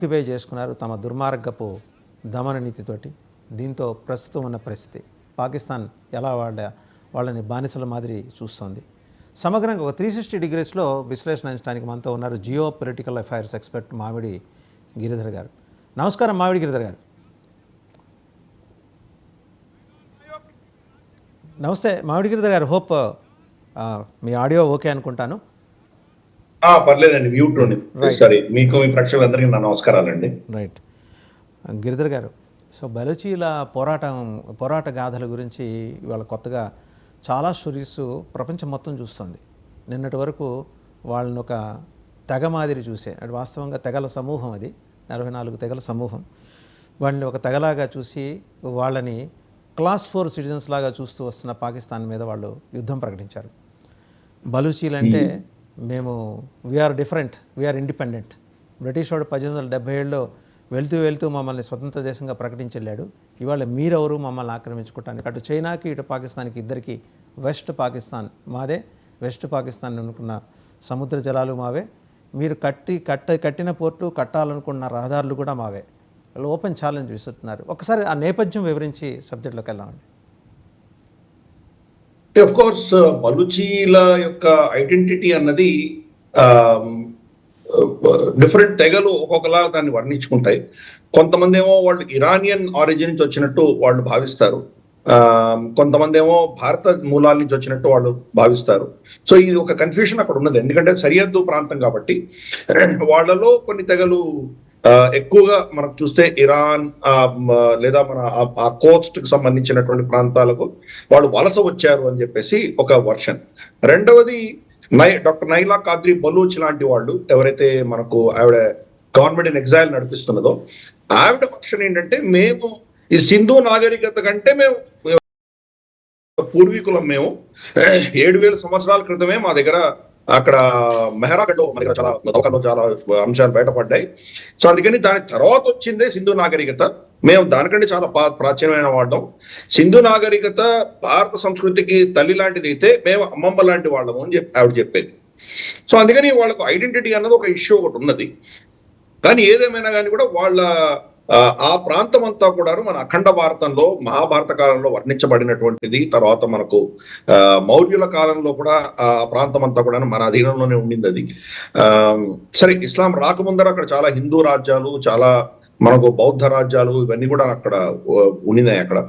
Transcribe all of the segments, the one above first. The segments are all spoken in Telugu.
ఆక్యుపై చేసుకున్నారు తమ దుర్మార్గపు దమన నీతితోటి. దీంతో ప్రస్తుతం ఉన్న పరిస్థితి పాకిస్తాన్ ఎలా వాళ్ళని బానిసల మాదిరి చూస్తోంది. సమగ్రంగా ఒక 360 డిగ్రీస్లో విశ్లేషణ అంచడానికి మనతో ఉన్నారు జియో పొలిటికల్ అఫైర్స్ ఎక్స్పర్ట్ మామిడి గిరిధర్ గారు. నమస్కారం మామిడి గిరిధర్ గారు. నమస్తే మామిడి గిరిధర్ గారు. హోప్ మీ ఆడియో ఓకే అనుకుంటాను. పర్లేదండి, మ్యూట్ ఉంది. సరే, మీకు మీ ప్రేక్షకులందరికీ నా నమస్కారాలండి. రైట్ గిరిధర్ గారు, సో బలూచీల పోరాట గాథల గురించి ఇవాళ కొత్తగా చాలా స్టోరీస్ ప్రపంచం మొత్తం చూస్తుంది. నిన్నటి వరకు వాళ్ళని ఒక తెగ మాదిరి చూసే, అది వాస్తవంగా తెగల సమూహం, అది 44 తెగల సమూహం. వాళ్ళని ఒక తెగలాగా చూసి వాళ్ళని క్లాస్ 4 సిటిజన్స్ లాగా చూస్తూ వస్తున్న పాకిస్తాన్ మీద వాళ్ళు యుద్ధం ప్రకటించారు. బలూచీలు అంటే మేము we are different, we are independent. British వాడు 1877లో వెళ్తూ మమ్మల్ని స్వతంత్ర దేశంగా ప్రకటించెళ్ళాడు. ఇవాళ మీరెవరు మమ్మల్ని ఆక్రమించుకోవటానికి? అటు చైనాకి ఇటు పాకిస్తాన్కి ఇద్దరికి వెస్ట్ పాకిస్తాన్ మాదే, వెస్ట్ పాకిస్తాన్ అనుకున్న సముద్ర జలాలు మావే, మీరు కట్టిన పోర్టు కట్టాలనుకున్న రహదారులు కూడా మావే. వాళ్ళు ఓపెన్ ఛాలెంజ్ విసురుతున్నారు. ఒకసారి ఆ నేపథ్యం వివరించి సబ్జెక్ట్లోకి వెళ్దామండి. ఆఫ్ కోర్స్ బలూచీల యొక్క ఐడెంటిటీ అన్నది డిఫరెంట్ తెగలు ఒక్కొక్కలా దాన్ని వర్ణించుకుంటాయి. కొంతమంది ఏమో వాళ్ళు ఇరానియన్ ఆరిజిన్ నుంచి వచ్చినట్టు వాళ్ళు భావిస్తారు, కొంతమంది ఏమో భారత మూలాల నుంచి వచ్చినట్టు వాళ్ళు భావిస్తారు. సో ఇది ఒక కన్ఫ్యూషన్ అక్కడ ఉన్నది, ఎందుకంటే సరిహద్దు ప్రాంతం కాబట్టి. వాళ్ళలో కొన్ని తెగలు ఎక్కువగా మనకు చూస్తే ఇరాన్ లేదా మన ఆ కోస్ట్ కి సంబంధించినటువంటి ప్రాంతాలకు వాళ్ళు వలస వచ్చారు అని చెప్పేసి ఒక వర్షన్. రెండవది డాక్టర్ నైలా కాద్రి బలూచ్ లాంటి వాళ్ళు ఎవరైతే మనకు ఆవిడ గవర్నమెంట్ ఇన్ ఎగ్జైల్ నడిపిస్తున్నదో, ఆవిడ వర్షన్ ఏంటంటే మేము ఈ సింధు నాగరికత కంటే మేము పూర్వీకులం, మేము 7000 సంవత్సరాల క్రితమే మా దగ్గర అక్కడ మెహరాగఢ్ మన దగ్గర చాలా అంశాలు బయటపడ్డాయి. సో అందుకని దాని తర్వాత వచ్చిందే సింధు నాగరికత, మేము దానికంటే చాలా ప్రాచీనమైన వాళ్ళం. సింధు నాగరికత భారత సంస్కృతికి తల్లి లాంటిది అయితే మేము అమ్మమ్మ లాంటి వాళ్ళము అని ఆవిడ చెప్పేది. సో అందుకని వాళ్ళకు ఐడెంటిటీ అన్నది ఒక ఇష్యూ ఒకటి ఉన్నది. కానీ ఏదేమైనా కానీ కూడా వాళ్ళ ఆ ప్రాంతం అంతా కూడా మన అఖండ భారతంలో మహాభారత కాలంలో వర్ణించబడినటువంటిది. తర్వాత మనకు మౌర్యుల కాలంలో కూడా ఆ ప్రాంతం అంతా కూడా మన అధీనంలోనే ఉండింది అది. సరే, ఇస్లాం రాకముందర అక్కడ చాలా హిందూ రాజ్యాలు, చాలా మనకు బౌద్ధ రాజ్యాలు ఇవన్నీ కూడా అక్కడ ఉండినాయి. అక్కడ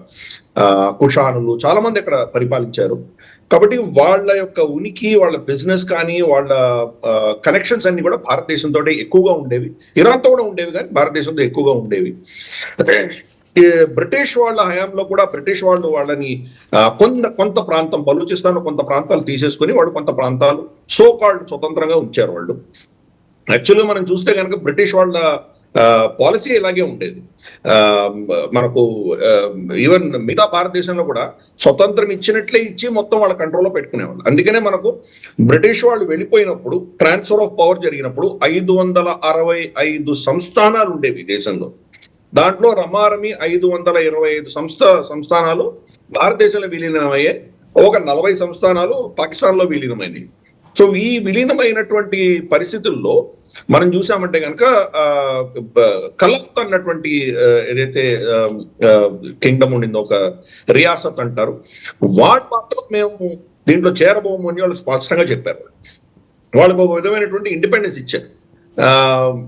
కుషానులు చాలా మంది అక్కడ పరిపాలించారు. కాబట్టి వాళ్ళ యొక్క ఉనికి, వాళ్ళ బిజినెస్ కానీ వాళ్ళ కనెక్షన్స్ అన్ని కూడా భారతదేశంతో ఎక్కువగా ఉండేవి. ఇరాన్తో కూడా ఉండేవి, కానీ భారతదేశంతో ఎక్కువగా ఉండేవి. బ్రిటిష్ వాళ్ళ హయాంలో కూడా బ్రిటిష్ వాళ్ళు వాళ్ళని కొంత ప్రాంతం బలూచిస్తాన్ కొంత ప్రాంతాలు తీసేసుకుని వాళ్ళు కొంత ప్రాంతాలు సో కాల్డ్ స్వతంత్రంగా ఉంచారు వాళ్ళు. యాక్చువల్గా మనం చూస్తే కనుక బ్రిటిష్ వాళ్ళ పాలసీ ఇలాగే ఉండేది. మనకు ఈవెన్ మిగతా భారతదేశంలో కూడా స్వతంత్రం ఇచ్చినట్లే ఇచ్చి మొత్తం వాళ్ళ కంట్రోల్లో పెట్టుకునేవాళ్ళు. అందుకనే మనకు బ్రిటిష్ వాళ్ళు వెళ్ళిపోయినప్పుడు ట్రాన్స్ఫర్ ఆఫ్ పవర్ జరిగినప్పుడు 565 సంస్థానాలు ఉండేవి దేశంలో. దాంట్లో రమారమి 525 సంస్థానాలు భారతదేశంలో విలీనమయ్యే, ఒక 40 సంస్థానాలు పాకిస్తాన్లో విలీనమైనవి. సో ఈ విలీనమైనటువంటి పరిస్థితుల్లో మనం చూసామంటే కనుక కలాత్ అన్నటువంటి ఏదైతే కింగ్డమ్ ఉండిందో, ఒక రియాసత్ అంటారు, వాడు మాత్రం మేము దీంట్లో చేరబోము అని వాళ్ళు స్పష్టంగా చెప్పారు. వాళ్ళకు ఒక విధమైనటువంటి ఇండిపెండెన్స్ ఇచ్చారు.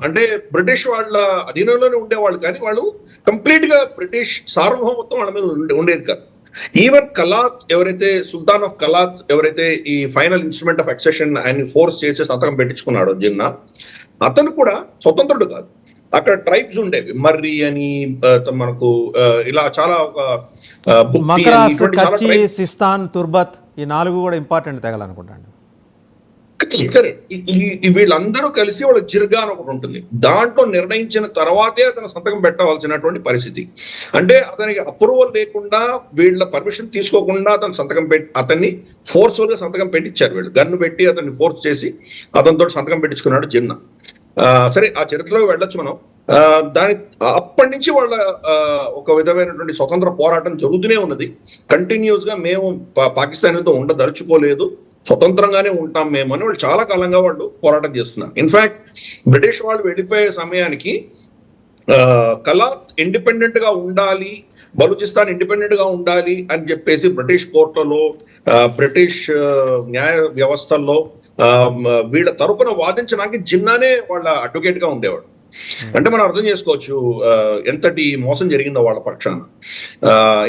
అంటే బ్రిటిష్ వాళ్ళ అధీనంలోనే ఉండేవాళ్ళు, కానీ వాళ్ళు కంప్లీట్ గా బ్రిటిష్ సార్వభౌమత్వం వాళ్ళ మీద ఉండేది కాదు. ఈవెన్ కలాత్ ఎవరైతే సుల్తాన్ ఆఫ్ కలాత్ ఎవరైతే ఈ ఫైనల్ ఇన్స్ట్రుమెంట్ ఆఫ్ ఎక్సెషన్ ఆయన ఫోర్స్ చేసే సంతకం పెట్టించుకున్నాడు జిన్నా, అతను కూడా స్వతంత్రుడు కాదు. అక్కడ ట్రైబ్స్ ఉండేవి, మర్రి అని మనకు ఇలా చాలా సిస్తాన్, తుర్బత్, ఈ 4 కూడా ఇంపార్టెంట్ తెగలనుకుంటాను. వీళ్ళందరూ కలిసి వాళ్ళ జిర్గా అని ఒకటి ఉంటుంది, దాంట్లో నిర్ణయించిన తర్వాతే అతను సంతకం పెట్టవలసినటువంటి పరిస్థితి. అంటే అతనికి అప్రూవల్ లేకుండా, వీళ్ళ పర్మిషన్ తీసుకోకుండా అతన్ని ఫోర్స్ఫుల్ గా సంతకం పెట్టించారు. వీళ్ళు గన్ను పెట్టి అతన్ని ఫోర్స్ చేసి అతనితో సంతకం పెట్టించుకున్నాడు జిన్నా. సరే, ఆ చరిత్రలోకి వెళ్ళొచ్చు మనం. అప్పటి నుంచి వాళ్ళ ఒక విధమైనటువంటి స్వతంత్ర పోరాటం జరుగుతూనే ఉన్నది కంటిన్యూస్ గా. మేము పాకిస్తాన్తో ఉండదలుచుకోలేదు, స్వతంత్రంగానే ఉంటాం మేము అని వాళ్ళు చాలా కాలంగా వాళ్ళు పోరాటం చేస్తున్నారు. ఇన్ఫాక్ట్ బ్రిటిష్ వాళ్ళు వెళ్ళిపోయే సమయానికి కలాత్ ఇండిపెండెంట్ గా ఉండాలి, బలూచిస్తాన్ ఇండిపెండెంట్ గా ఉండాలి అని చెప్పేసి బ్రిటిష్ కోర్టులలో, బ్రిటిష్ న్యాయ వ్యవస్థల్లో వీళ్ళ తరపున వాదించడానికి జిన్నానే వాళ్ళ అడ్వకేట్ గా ఉండేవాడు. అంటే మనం అర్థం చేసుకోవచ్చు ఎంతటి మోసం జరిగిందో వాళ్ళ పక్షాన.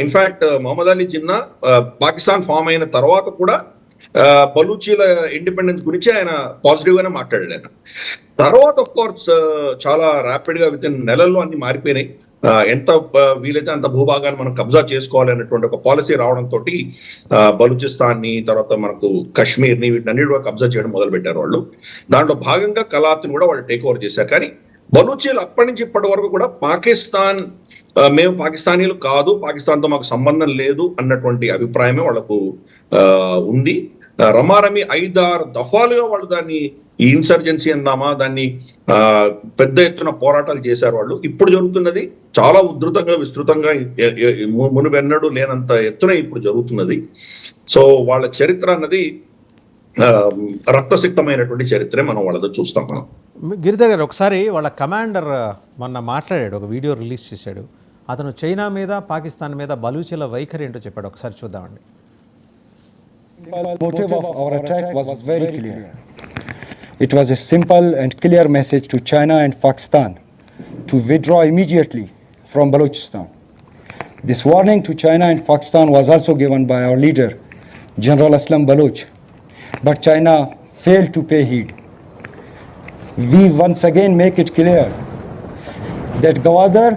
ఇన్ఫాక్ట్ మొహమ్మద్ అలీ జిన్నా పాకిస్తాన్ ఫామ్ అయిన తర్వాత కూడా బలూచీల ఇండిపెండెన్స్ గురించి ఆయన పాజిటివ్ గానే మాట్లాడాడు ఆయన. తర్వాత ఆఫ్ కోర్స్ చాలా ర్యాపిడ్ గా విత్ ఇన్ నెలల్లో అన్ని మారిపోయినాయి. ఎంత వీలైతే అంత భూభాగాన్ని మనం కబ్జా చేసుకోవాలి అనేటువంటి ఒక పాలసీ రావడంతో బలూచిస్తాన్ ని, తర్వాత మనకు కాశ్మీర్ ని, వీటిని కూడా కబ్జా చేయడం మొదలు పెట్టారు వాళ్ళు. దాంట్లో భాగంగా కలాత్ని కూడా వాళ్ళు టేక్ ఓవర్ చేశారు. కానీ బలూచీలు అప్పటి నుంచి ఇప్పటి వరకు కూడా పాకిస్తాన్, మేము పాకిస్తానీలు కాదు, పాకిస్తాన్తో మాకు సంబంధం లేదు అన్నటువంటి అభిప్రాయమే వాళ్ళకు ఉంది. రమారమి 5-6 దఫాలుగా వాళ్ళు దాన్ని ఇన్సర్జెన్సీ అందామా, దాన్ని పెద్ద ఎత్తున పోరాటాలు చేశారు వాళ్ళు. ఇప్పుడు జరుగుతున్నది చాలా ఉధృతంగా, విస్తృతంగా, మునువెన్నడూ లేనంత ఎత్తున ఇప్పుడు జరుగుతున్నది. సో వాళ్ళ చరిత్ర అన్నది రక్తసిక్తమైనటువంటి చరిత్రే మనం వాళ్ళతో చూస్తాం. మనం గిరిధర్ గారు, ఒకసారి వాళ్ళ కమాండర్ మొన్న మాట్లాడాడు, ఒక వీడియో రిలీజ్ చేశాడు. అతను చైనా మీద, పాకిస్తాన్ మీద బలూచీల వైఖరి ఏంటో చెప్పాడు. ఒకసారి చూద్దామండి. The motive of our attack was very clear. It was a simple and clear message to China and Pakistan to withdraw immediately from Balochistan. This warning to China and Pakistan was also given by our leader, General Aslam Baloch, but China failed to pay heed. We once again make it clear that Gwadar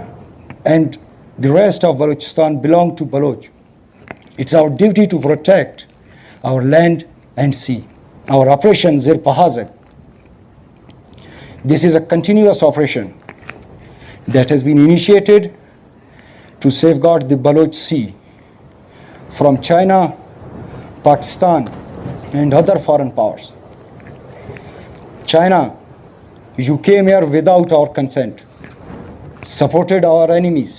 and the rest of Balochistan belong to Baloch. It's our duty to protect our land and sea. Our operation Zir Pahazak. This is a continuous operation that has been initiated to safeguard the Baloch Sea from China, Pakistan and other foreign powers. China, you came here without our consent, supported our enemies,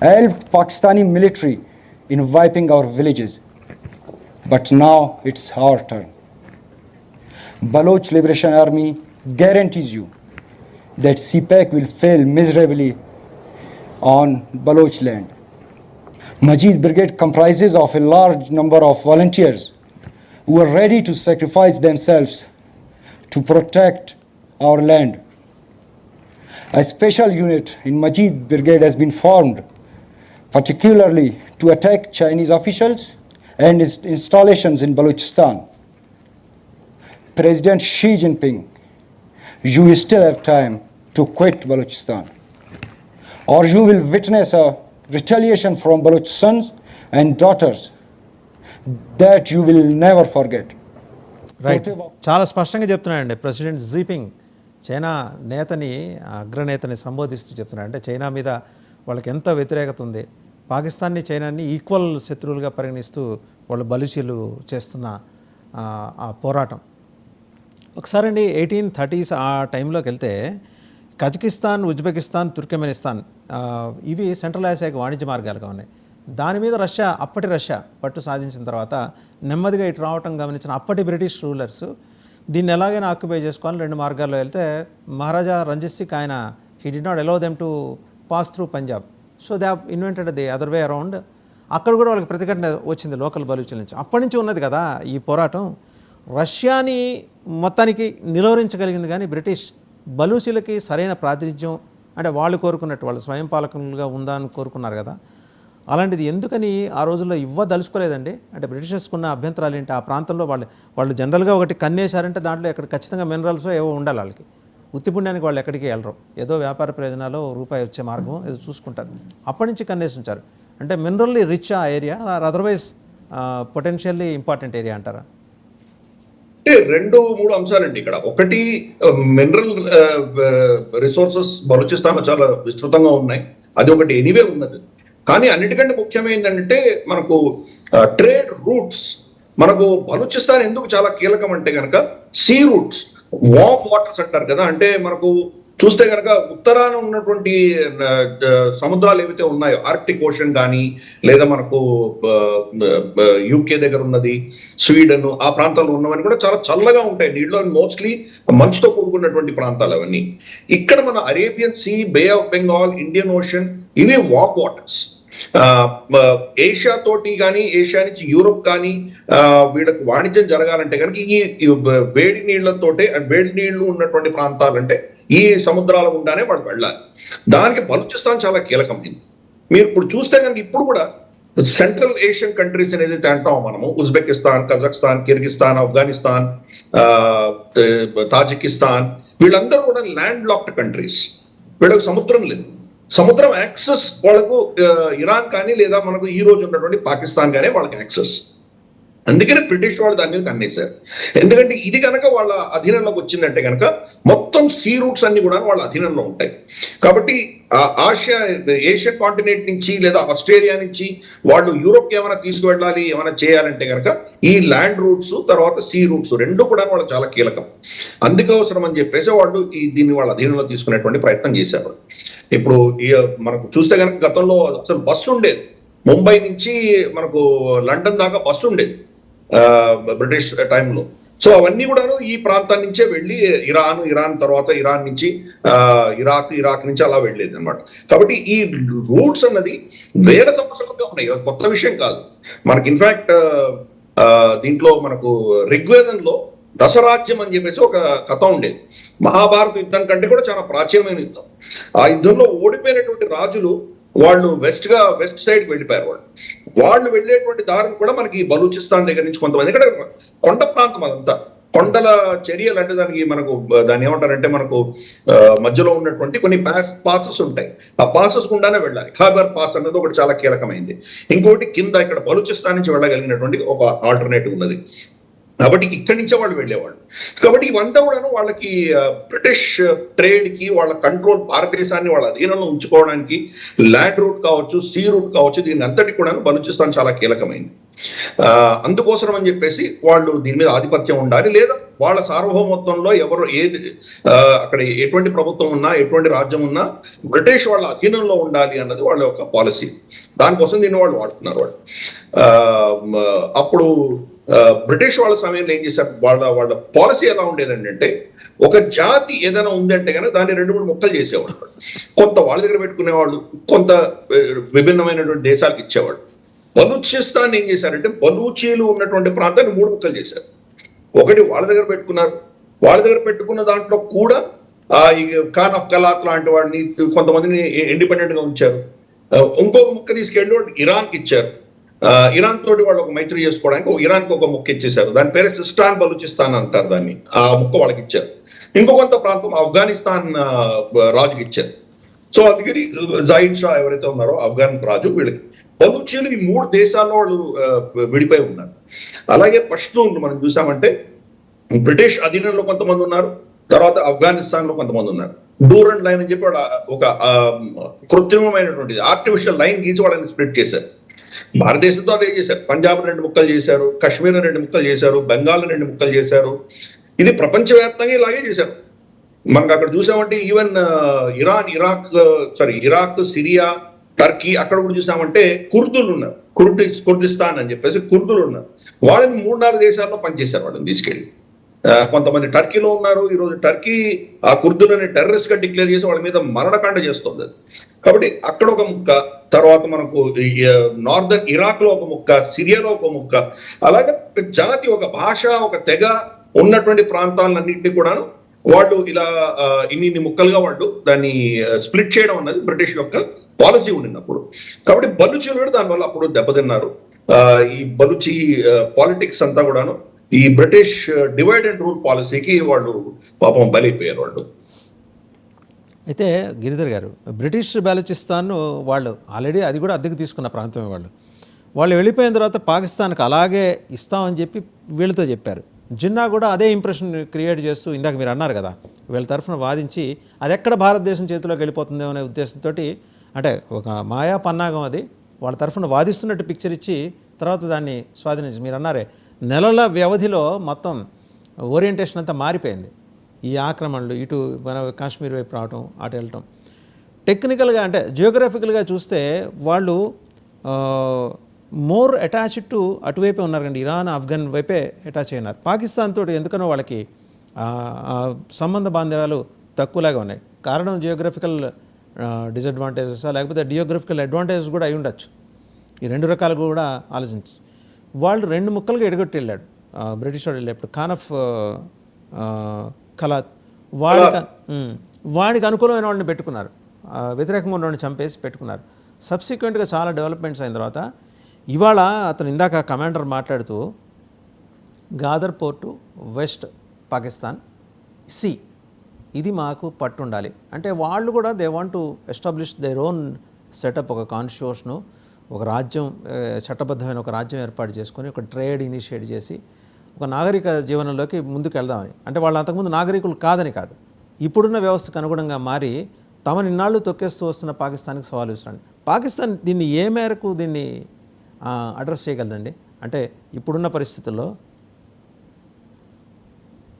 helped Pakistani military in wiping our villages. But now it's our turn. Baloch Liberation Army guarantees you that CPAC will fail miserably on Baloch land. Majid Brigade comprises of a large number of volunteers who are ready to sacrifice themselves to protect our land. A special unit in Majid Brigade has been formed particularly to attack Chinese officials and installations in Balochistan. President Xi Jinping, you still have time to quit Balochistan, or you will witness a retaliation from Baloch sons and daughters that you will never forget. Right, చాలా స్పష్టంగా చెప్తున్నాడండి ప్రెసిడెంట్ జీపింగ్. చైనా నేతని, అగ్రనేతని సంబోధిస్తూ చెప్తున్నాడు. అంటే చైనా మీద వాళ్ళకి ఎంత వ్యతిరేకత ఉంది, పాకిస్తాన్ని, చైనాని ఈక్వల్ శత్రువులుగా పరిగణిస్తూ వాళ్ళు బలూచీలు చేస్తున్న ఆ పోరాటం. ఒకసారి అండి 1830s ఆ టైంలోకి వెళ్తే కజకిస్తాన్, ఉజ్బెకిస్తాన్, తుర్కమెనిస్తాన్ ఇవి సెంట్రల్ ఆసియాకి వాణిజ్య మార్గాలుగా ఉన్నాయి. దాని మీద రష్యా, అప్పటి రష్యా పట్టు సాధించిన తర్వాత నెమ్మదిగా ఇటు రావటం గమనించిన అప్పటి బ్రిటిష్ రూలర్స్ దీన్ని ఎలాగైనా ఆక్యుపై చేసుకోవాలని 2 మార్గాల్లో వెళ్తే మహారాజా రంజిత్ సింగ్ ఆయన he did not allow them to pass through Punjab. So they have invented the other way around. అక్కడ కూడా వాళ్ళకి ప్రతిఘటన వచ్చింది లోకల్ బలూచీల నుంచి. అప్పటి నుంచి ఉన్నది కదా ఈ పోరాటం. రష్యాని మొత్తానికి నిలువరించగలిగింది, కానీ బ్రిటిష్ బలూచీలకి సరైన ప్రాతినిధ్యం, అంటే వాళ్ళు కోరుకున్నట్టు వాళ్ళు స్వయం పాలకులుగా ఉందని కోరుకున్నారు కదా, అలాంటిది ఎందుకని ఆ రోజుల్లో ఇవ్వదలుచుకోలేదండి? అంటే బ్రిటిషర్స్కున్న అభ్యంతరాలు ఏంటి? ఆ ప్రాంతంలో వాళ్ళు జనరల్గా ఒకటి కన్నేశారంటే దాంట్లో ఎక్కడ ఖచ్చితంగా మినరల్స్ ఏవో ఉండాలి వాళ్ళకి. ఉత్తిపుణ్యానికి వాళ్ళు ఎక్కడికి వెళ్ళరు, ఏదో వ్యాపార ప్రయోజనాలు రూపాయి వచ్చే మార్గం ఏదో చూసుకుంటారు. అప్పటి నుంచి కన్నేసి ఉంచారు. అంటే మినరల్లీ రిచ్ ఆ area, otherwise potentially important area అంటారా? అంటే 2-3 అంశాలండి ఇక్కడ. ఒకటి, మినరల్ రిసోర్సెస్ బలూచిస్తాన్లో చాలా విస్తృతంగా ఉన్నాయి, అది ఒకటి ఎనీవే ఉన్నది. కానీ అన్నిటికంటే ముఖ్యమైనది మనకు ట్రేడ్ రూట్స్. మనకు బలూచిస్తాన్ ఎందుకు చాలా కీలకం అంటే కనుక సీ రూట్స్, వామ్ వాటర్స్ అంటారు కదా, అంటే మనకు చూస్తే కనుక ఉత్తరాన ఉన్నటువంటి సముద్రాలు ఏవైతే ఉన్నాయో ఆర్క్టిక్ ఓషన్ కానీ లేదా మనకు యూకే దగ్గర ఉన్నది, స్వీడన్ ఆ ప్రాంతాల్లో ఉన్నవన్నీ కూడా చాలా చల్లగా ఉంటాయి నీళ్ళు, మోస్ట్లీ మంచుతో కూడుకున్నటువంటి ప్రాంతాలు అవన్నీ. ఇక్కడ మన Arabian sea, bay of Bengal, Indian ocean ఇవి వాక్ వాటర్స్. ఏషియా తోటి కానీ ఏషియా నుంచి యూరోప్ కానీ వీళ్ళకి వాణిజ్యం జరగాలంటే కనుక ఈ వేడి నీళ్లతోటే, వేడి నీళ్లు ఉన్నటువంటి ప్రాంతాలంటే ఈ సముద్రాల గుండానే వాళ్ళు వెళ్ళాలి. దానికి బలూచిస్తాన్ చాలా కీలకమైంది. మీరు ఇప్పుడు చూస్తే కనుక ఇప్పుడు కూడా సెంట్రల్ ఏషియన్ కంట్రీస్ అనేది అంటాం మనము, Uzbekistan, Kazakhstan, Kyrgyzstan, Afghanistan, Tajikistan, వీళ్ళందరూ కూడా ల్యాండ్ లాక్డ్ కంట్రీస్. వీళ్ళకి సముద్రం లేదు. సముద్రం యాక్సెస్ వాళ్ళకు ఇరాన్ కానీ లేదా మనకు ఈ రోజు ఉన్నటువంటి పాకిస్తాన్ కానీ వాళ్ళకి యాక్సెస్. అందుకనే బ్రిటిష్ వాళ్ళు దాని మీద కన్నేశారు. ఎందుకంటే ఇది కనుక వాళ్ళ అధీనంలోకి వచ్చిందంటే కనుక మొత్తం సీ రూట్స్ అన్ని కూడా వాళ్ళ అధీనంలో ఉంటాయి. కాబట్టి ఏషియన్ కాంటినెంట్ నుంచి లేదా ఆస్ట్రేలియా నుంచి వాళ్ళు యూరోప్ ఏమైనా తీసుకువెళ్ళాలి, ఏమైనా చేయాలంటే కనుక ఈ ల్యాండ్ రూట్స్ తర్వాత సీ రూట్స్ రెండు కూడా వాళ్ళకి చాలా కీలకం. అందుకోసం అని చెప్పేసి వాళ్ళు దీన్ని వాళ్ళ అధీనంలో తీసుకునేటువంటి ప్రయత్నం చేశారు. ఇప్పుడు మనకు చూస్తే కనుక గతంలో అసలు బస్సు ఉండేది, ముంబై నుంచి మనకు లండన్ దాకా బస్సు ఉండేది బ్రిటిష్ టైంలో. సో అవన్నీ కూడా ఈ ప్రాంతం నుంచే వెళ్ళి ఇరాన్ తర్వాత ఇరాన్ నుంచి ఇరాక్ నుంచి అలా వెళ్ళేది అనమాట. కాబట్టి ఈ రూట్స్ అన్నది వేల సంవత్సరాలుగా ఉన్నాయి, కొత్త విషయం కాదు మనకి. ఇన్ఫాక్ట్ దీంట్లో మనకు ఋగ్వేదంలో దశరాజ్యం అని చెప్పేసి ఒక కథ ఉండేది. మహాభారత యుద్ధం కంటే కూడా చాలా ప్రాచీనమైన యుద్ధం. ఆ యుద్ధంలో ఓడిపోయినటువంటి రాజులు వాళ్ళు వెస్ట్ సైడ్ వెళ్ళిపోయారు. వాళ్ళు వెళ్ళేటువంటి దారిని కూడా మనకి బలూచిస్తాన్ దగ్గర నుంచి కొంతమంది, ఇక్కడ కొండ ప్రాంతం అదంతా కొండల చర్యలు అంటే దాన్ని ఏమంటారంటే మనకు మధ్యలో ఉన్నటువంటి కొన్ని పాసెస్ ఉంటాయి. ఆ పాసెస్ గుండానే వెళ్ళాలి. ఖైబర్ పాస్ అనేది ఒకటి చాలా కీలకమైంది. ఇంకోటి కింద ఇక్కడ బలూచిస్తాన్ నుంచి వెళ్ళగలిగినటువంటి ఒక ఆల్టర్నేటివ్ ఉన్నది. కాబట్టి ఇక్కడి నుంచే వాళ్ళు వెళ్ళేవాళ్ళు. కాబట్టి ఇవంతా కూడా వాళ్ళకి బ్రిటిష్ ట్రేడ్ కి వాళ్ళ కంట్రోల్, భారతదేశాన్ని వాళ్ళ అధీనంలో ఉంచుకోవడానికి ల్యాండ్ రూట్ కావచ్చు, సీ రూట్ కావచ్చు, దీని అంతటి కూడా బలూచిస్తాన్ చాలా కీలకమైంది. అందుకోసం అని చెప్పేసి వాళ్ళు దీని మీద ఆధిపత్యం ఉండాలి, లేదా వాళ్ళ సార్వభౌమత్వంలో ఎవరు అక్కడ ఎటువంటి ప్రభుత్వం ఉన్నా ఎటువంటి రాజ్యం ఉన్నా బ్రిటిష్ వాళ్ళ అధీనంలో ఉండాలి అన్నది వాళ్ళ యొక్క పాలసీ. దానికోసం దీన్ని వాళ్ళు వాడుతున్నారు. వాళ్ళు అప్పుడు బ్రిటిష్ వాళ్ళ సమయంలో ఏం చేశారు, వాళ్ళ పాలసీ ఎలా ఉండేదండి అంటే, ఒక జాతి ఏదైనా ఉందంటే కనుక దాన్ని 2-3 ముక్కలు చేసేవాళ్ళు. కొంత వాళ్ళ దగ్గర పెట్టుకునేవాళ్ళు, కొంత విభిన్నమైనటువంటి దేశాలకు ఇచ్చేవాళ్ళు. బలూచిస్తాన్ ఏం చేశారంటే, బలూచీలు ఉన్నటువంటి ప్రాంతాన్ని 3 ముక్కలు చేశారు. ఒకటి వాళ్ళ దగ్గర పెట్టుకున్నారు. వాళ్ళ దగ్గర పెట్టుకున్న దాంట్లో కూడా ఈ ఖాన్ ఆఫ్ కలాత్ లాంటి వాడిని కొంతమందిని ఇండిపెండెంట్ గా ఉంచారు. ఇంకొక ముక్క తీసుకెళ్ళి వాళ్ళు ఇరాన్కి ఇచ్చారు. ఇరాన్ తోటి వాళ్ళు ఒక మైత్రి చేసుకోవడానికి ఇరాన్కి ఒక ముక్క ఇచ్చేశారు. దాని పేరే సిస్టాన్ బలూచిస్తాన్ అంటారు దాన్ని. ఆ ముక్క వాళ్ళకి ఇచ్చారు. ఇంకొంత ప్రాంతం ఆఫ్ఘనిస్తాన్ రాజుకి ఇచ్చారు. సో అందుకని జాయిద్ షా ఎవరైతే ఉన్నారో ఆఫ్ఘన్ రాజు, వీళ్ళకి బలూచీలు ఈ 3 దేశాల్లో వాళ్ళు విడిపోయి ఉన్నారు. అలాగే పష్తూన్లు మనం చూసామంటే బ్రిటిష్ అధీనంలో కొంతమంది ఉన్నారు, తర్వాత ఆఫ్ఘనిస్తాన్ లో కొంతమంది ఉన్నారు. డూరన్ లైన్ అని చెప్పి వాళ్ళు ఒక కృత్రిమమైనటువంటిది ఆర్టిఫిషియల్ లైన్ గీసి వాళ్ళని స్ప్లిట్ చేశారు. భారతదేశంతో అదే చేశారు. పంజాబ్ 2 ముక్కలు చేశారు, కాశ్మీర్ 2 ముక్కలు చేశారు, బెంగాల్ 2 ముక్కలు చేశారు. ఇది ప్రపంచవ్యాప్తంగా ఇలాగే చేశారు. మనకు అక్కడ చూసామంటే ఈవెన్ ఇరాక్, సిరియా, టర్కీ అక్కడ కూడా చూసామంటే కుర్దులు ఉన్నారు. కుర్దిస్తాన్ అని చెప్పేసి కుర్దులు ఉన్నారు. వాళ్ళని 3-4 దేశాల్లో పనిచేశారు. వాళ్ళని తీసుకెళ్ళి కొంతమంది టర్కీలో ఉన్నారు. ఈరోజు టర్కీ ఆ కుర్దులని టెర్రరిస్ట్ గా డిక్లేర్ చేసి వాళ్ళ మీద మరణకాండ చేస్తుంది. కాబట్టి అక్కడ ఒక ముక్క, తర్వాత మనకు నార్దర్న్ ఇరాక్ లో ఒక ముక్క, సిరియాలో ఒక ముక్క, అలాగే ఒక జాతి, ఒక భాష, ఒక తెగ ఉన్నటువంటి ప్రాంతాలన్నింటినీ కూడాను వాళ్ళు ఇలా ఇన్ని ముక్కలుగా వాళ్ళు దాన్ని స్ప్లిట్ చేయడం అన్నది బ్రిటిష్ యొక్క పాలసీ ఉండినప్పుడు. కాబట్టి బలూచీలు కూడా దానివల్ల అప్పుడు దెబ్బతిన్నారు. ఈ బలూచీ పాలిటిక్స్ అంతా కూడాను ఈ బ్రిటిష్ డివైడ్ అండ్ రూల్ పాలసీకి వాళ్ళు పాపం బలైపోయారు వాళ్ళు. అయితే గిరిధర్ గారు, బ్రిటిష్ బలూచిస్తాన్ వాళ్ళు ఆల్రెడీ అది కూడా అద్దెకు తీసుకున్న ప్రాంతమే. వాళ్ళు వెళ్ళిపోయిన తర్వాత పాకిస్తాన్కి అలాగే ఇస్తామని చెప్పి వీళ్ళతో చెప్పారు. జిన్నా కూడా అదే ఇంప్రెషన్ క్రియేట్ చేస్తూ, ఇందాక మీరు అన్నారు కదా, వీళ్ళ తరఫున వాదించి అది ఎక్కడ భారతదేశం చేతిలోకి వెళ్ళిపోతుందేమో అనే ఉద్దేశంతో, అంటే ఒక మాయా పన్నాగం అది, వాళ్ళ తరఫున వాదిస్తున్నట్టు పిక్చర్ ఇచ్చి తర్వాత దాన్ని స్వాధీనించి, మీరు అన్నారే నెలల వ్యవధిలో మొత్తం ఓరియంటేషన్ అంతా మారిపోయింది. ఈ ఆక్రమణలు ఇటు మన కాశ్మీర్ వైపు రావటం అటు వెళ్ళటం టెక్నికల్గా అంటే జియోగ్రఫికల్గా చూస్తే వాళ్ళు మోర్ అటాచ్డ్ టు అటువైపే ఉన్నారు కండి, ఇరాన్ ఆఫ్ఘన్ వైపే అటాచ్ అయినారు. పాకిస్తాన్ తోటి ఎందుకనో వాళ్ళకి సంబంధ బాంధవ్యాలు తక్కువలాగా ఉన్నాయి. కారణం జియోగ్రఫికల్ డిసడ్వాంటేజెస్ లేకపోతే జియోగ్రఫికల్ అడ్వాంటేజెస్ కూడా అయి ఉండొచ్చు. ఈ రెండు రకాలు కూడా ఆలోచించి వాళ్ళు రెండు ముక్కలుగా ఎడగొట్టి వెళ్ళాడు బ్రిటిష్ వాడు వెళ్ళేప్పుడు. ఖాన్ ఆఫ్ ఖలాత్ వాడికి అనుకూలమైన వాళ్ళని పెట్టుకున్నారు, వ్యతిరేకంగా ఉన్న వాళ్ళని చంపేసి పెట్టుకున్నారు. సబ్సిక్వెంట్గా చాలా డెవలప్మెంట్స్ అయిన తర్వాత ఇవాళ అతను ఇందాక కమాండర్ మాట్లాడుతూ గాదర్ పోర్టు వెస్ట్ పాకిస్తాన్ సి ఇది మాకు పట్టు ఉండాలి అంటే వాళ్ళు కూడా they want to establish their own setup, ఒక కాన్స్టిట్యూషను, ఒక రాజ్యం, చట్టబద్ధమైన ఒక రాజ్యం ఏర్పాటు చేసుకొని ఒక ట్రేడ్ ఇనిషియేట్ చేసి ఒక నాగరిక జీవనంలోకి ముందుకు వెళ్దామని. అంటే వాళ్ళు అంతకుముందు నాగరికులు కాదని కాదు, ఇప్పుడున్న వ్యవస్థకు అనుగుణంగా మారి తమ నిన్నాళ్ళు తొక్కేస్తూ వస్తున్న పాకిస్తాన్కి సవాలు విసిరండి. పాకిస్తాన్ దీన్ని ఏ మేరకు దీన్ని అడ్రస్ చేయగలదండి అంటే ఇప్పుడున్న పరిస్థితుల్లో?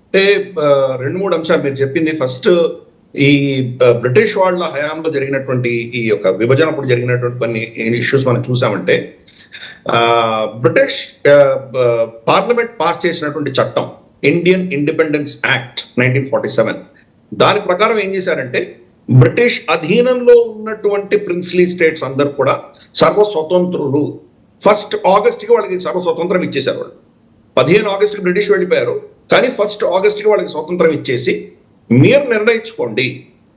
అంటే రెండు మూడు అంశాలు మీరు చెప్పింది. ఫస్ట్ ఈ బ్రిటిష్ వాళ్ళ హయాంలో జరిగినటువంటి ఈ యొక్క విభజనప్పుడు జరిగినటువంటి కొన్ని ఇష్యూస్ మనం చూసామంటే బ్రిటిష్ పార్లమెంట్ పాస్ చేసినటువంటి చట్టం ఇండియన్ ఇండిపెండెన్స్ యాక్ట్ 1947 దాని ప్రకారం ఏం చేశారంటే బ్రిటిష్ అధీనంలో ఉన్నటువంటి ప్రిన్స్లీ స్టేట్స్ అందరు కూడా సర్వస్వతంత్రులు. 1 ఆగస్ట్కి వాళ్ళకి సర్వస్వతంత్రం ఇచ్చేశారు. వాళ్ళు 15 ఆగస్టుకి బ్రిటిష్ వెళ్ళిపోయారు, కానీ 1 ఆగస్ట్కి వాళ్ళకి స్వతంత్రం ఇచ్చేసి మీరు నిర్ణయించుకోండి,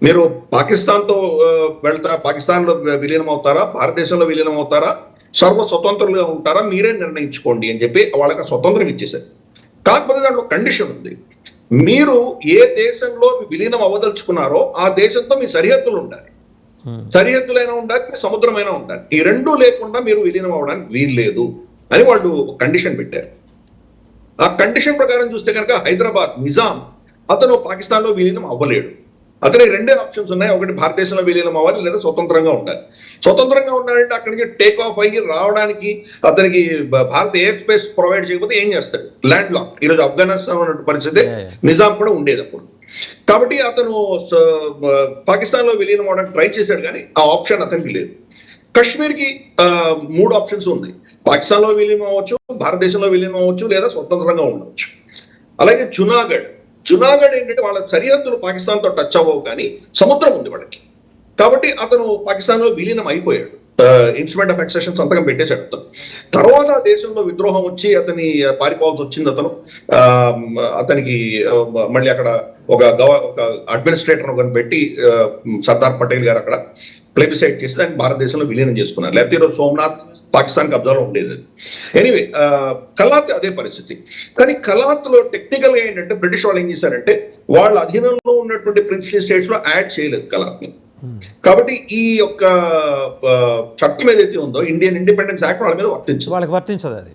మీరు పాకిస్తాన్తో పాకిస్తాన్లో విలీనం అవుతారా, భారతదేశంలో విలీనం అవుతారా, సర్వ స్వతంత్రులుగా ఉంటారా, మీరే నిర్ణయించుకోండి అని చెప్పి వాళ్ళకి స్వతంత్రం ఇచ్చేశారు. కాకపోతే దాంట్లో కండిషన్ ఉంది, మీరు ఏ దేశంలో విలీనం అవ్వదలుచుకున్నారో ఆ దేశంతో మీ సరిహద్దులు ఉండాలి, సరిహద్దులైనా ఉండాలి, సముద్రమైనా ఉండాలి. ఈ రెండూ లేకుండా మీరు విలీనం అవ్వడానికి వీల్లేదు అని వాళ్ళు కండిషన్ పెట్టారు. ఆ కండిషన్ ప్రకారం చూస్తే కనుక హైదరాబాద్ నిజాం అతను పాకిస్తాన్లో విలీనం అవ్వలేడు. అతనికి 2 ఆప్షన్స్ ఉన్నాయి, ఒకటి భారతదేశంలో విలీనం అవ్వాలి లేదా స్వతంత్రంగా ఉండాలి. స్వతంత్రంగా ఉండాలంటే అక్కడి నుంచి టేక్ ఆఫ్ అయ్యి రావడానికి అతనికి భారత ఎయిర్ స్పేస్ ప్రొవైడ్ చేయకపోతే ఏం చేస్తాడు, ల్యాండ్ లాక్. ఈరోజు ఆఫ్ఘనిస్తాన్ ఉన్నట్టు పరిస్థితి నిజాం కూడా ఉండేది అప్పుడు. కాబట్టి అతను పాకిస్తాన్లో విలీనం అవడానికి ట్రై చేశాడు, కానీ ఆ ఆప్షన్ అతనికి లేదు. కశ్మీర్కి 3 ఆప్షన్స్ ఉన్నాయి, పాకిస్తాన్లో విలీనం అవ్వచ్చు, భారతదేశంలో విలీనం అవ్వచ్చు, లేదా స్వతంత్రంగా ఉండవచ్చు. అలాగే జునాగఢ్ ఏంటంటే వాళ్ళ సరిహద్దులు పాకిస్తాన్తో టచ్ అవ్వవు, కానీ సముద్రం ఉంది వాళ్ళకి. కాబట్టి అతను పాకిస్తాన్లో విలీనం అయిపోయాడు, ఇన్స్ట్రుమెంట్ ఆఫ్ అక్సెషన్ సంతకం పెట్టేశాడు అతను. తర్వాత దేశంలో విద్రోహం వచ్చి అతని పారిపోవాల్సి వచ్చింది. అతనికి మళ్ళీ అక్కడ ఒక అడ్మినిస్ట్రేటర్ ఒకరిని పెట్టి సర్దార్ పటేల్ గారు అక్కడ ప్లెబిసైడ్ చేసి దాన్ని భారతదేశంలో విలీనం చేసుకున్నారు. లేకపోతే ఈరోజు సోమనాథ్ పాకిస్తాన్ కబ్జాలో ఉండేది. ఎనీవే కలాత్ అదే పరిస్థితి. కానీ కలాత్ లో టెక్నికల్ గా ఏంటంటే బ్రిటిష్ వాళ్ళు ఏం చేశారంటే వాళ్ళ అధీనంలో ఉన్నటువంటి ప్రిన్స్లీ స్టేట్స్ లో యాడ్ చేయలేదు కలాత్ ని. కాబట్టి ఈ యొక్క చట్టం ఏదైతే ఉందో ఇండియన్ ఇండిపెండెన్స్ యాక్ట్ వాళ్ళ మీద వర్తించదు, వాళ్ళకి వర్తించదు, అది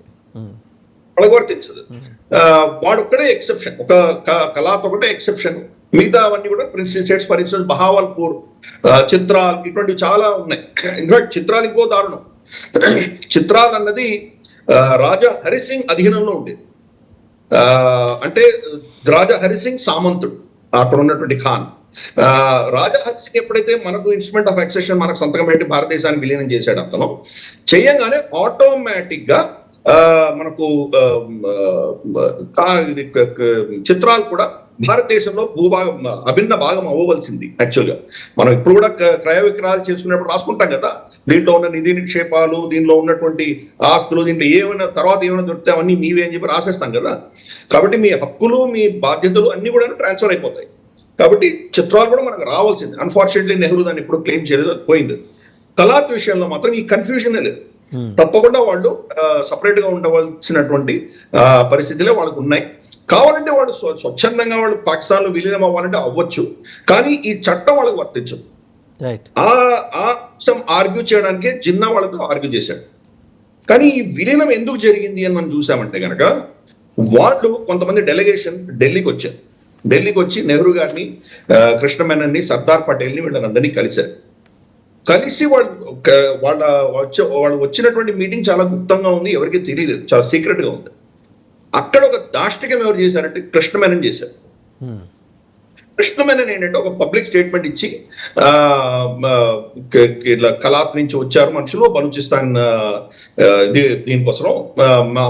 వాళ్ళకి వర్తించదు. వాడు ఒక్కడే ఎక్సెప్షన్, ఒక కలాత్ ఒకటే ఎక్సెప్షన్. మిగతా అవన్నీ కూడా princely states. For instance Bahawalpur, Chitral, ఇటువంటివి చాలా ఉన్నాయి. ఇన్ఫాక్ట్ చిత్రాల్ ఇంకో దారుణం. చిత్రాల్ అన్నది రాజా హరిసింగ్ అధీనంలో ఉండేది. అంటే రాజా హరిసింగ్ సామంతుడు, అక్కడ ఉన్నటువంటి ఖాన్. రాజా హరిసింగ్ ఎప్పుడైతే మనకు ఇన్స్ట్రుమెంట్ ఆఫ్ అక్సెషన్ మనకు సంతకం పెట్టి భారతదేశాన్ని విలీనం చేశాడు, అతను చేయగానే ఆటోమేటిక్ గా మనకు చిత్రాలు కూడా భారతదేశంలో భూభాగం అభిన్న భాగం అవ్వవలసింది. యాక్చువల్గా మనం ఇప్పుడు కూడా క్రయ విక్రయాలు చేసుకునేప్పుడు రాసుకుంటాం కదా, దీంట్లో ఉన్న నిధి నిక్షేపాలు, దీనిలో ఉన్నటువంటి ఆస్తులు, దీంట్లో ఏమైనా తర్వాత ఏమైనా దొరికితే అవన్నీ మీవే అని చెప్పి రాసేస్తాం కదా. కాబట్టి మీ హక్కులు, మీ బాధ్యతలు అన్ని కూడా ట్రాన్స్ఫర్ అయిపోతాయి. కాబట్టి చిత్రాలు కూడా మనకు రావాల్సింది. అన్ఫార్చునేట్లీ నెహ్రూ దాన్ని ఎప్పుడు క్లెయిమ్ చేయలేదు, పోయింది. కలాత్ విషయంలో మాత్రం ఈ కన్ఫ్యూజనే లేదు. తప్పకుండా వాళ్ళు సపరేట్ గా ఉండవలసినటువంటి పరిస్థితులే వాళ్ళకు ఉన్నాయి. కావాలంటే వాళ్ళు స్వచ్ఛందంగా వాళ్ళు పాకిస్తాన్ లో విలీనం అవ్వాలంటే అవ్వచ్చు, కానీ ఈ చట్టం వాళ్ళకి వర్తించదు. ఆ అంశం ఆర్గ్యూ చేయడానికే జిన్నా వాళ్ళతో ఆర్గ్యూ చేశాడు. కానీ ఈ విలీనం ఎందుకు జరిగింది అని మనం చూసామంటే కనుక వాళ్ళు కొంతమంది డెలిగేషన్ ఢిల్లీకి వచ్చారు. ఢిల్లీకి వచ్చి నెహ్రూ గారిని, కృష్ణమేనన్ని, సర్దార్ పటేల్ని వీళ్ళందరినీ కలిసి వాళ్ళు వచ్చినటువంటి మీటింగ్ చాలా గుప్తంగా ఉంది, ఎవరికి తెలియలేదు, చాలా సీక్రెట్ గా ఉంది. అక్కడ ఒక దాష్టికం ఎవరు చేశారంటే కృష్ణమేనన్ చేశారు. కృష్ణమేనన్ ఏంటంటే ఒక పబ్లిక్ స్టేట్మెంట్ ఇచ్చి ఇట్లా కలాత్ నుంచి వచ్చారు మనుషులు బలూచిస్తాన్ దీనికోసం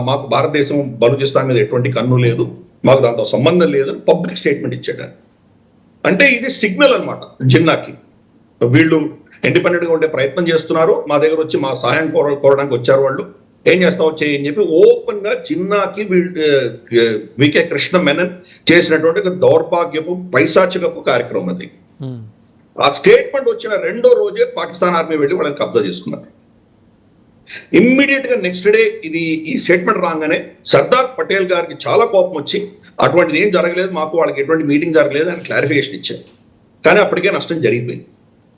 మాకు భారతదేశం బలూచిస్తాన్ మీద ఎటువంటి కన్ను లేదు, మాకు దాంతో సంబంధం లేదు అని పబ్లిక్ స్టేట్మెంట్ ఇచ్చాడు. అంటే ఇది సిగ్నల్ అన్నమాట జిన్నాకి, వీళ్ళు ఇండిపెండెంట్ గా ఉండే ప్రయత్నం చేస్తున్నారు, మా దగ్గర వచ్చి మా సహాయం కోరడానికి వచ్చారు, వాళ్ళు ఏం చేస్తావు చేయని చెప్పి ఓపెన్ గా జిన్నాకి వికే కృష్ణ మెనన్ చేసినటువంటి ఒక దౌర్భాగ్యపు పైశాచికపు కార్యక్రమం అది. ఆ స్టేట్మెంట్ వచ్చిన రెండో రోజే పాకిస్తాన్ ఆర్మీ వెళ్ళి వాళ్ళని కబ్జా చేసుకున్నారు. ఇమ్మీడియట్ గా నెక్స్ట్ డే ఈ స్టేట్మెంట్ రాగానే సర్దార్ పటేల్ గారికి చాలా కోపం వచ్చి అటువంటిది ఏం జరగలేదు, మాకు వాళ్ళకి ఎటువంటి మీటింగ్ జరగలేదు అని క్లారిఫికేషన్ ఇచ్చారు. కానీ అప్పటికే నష్టం జరిగిపోయింది.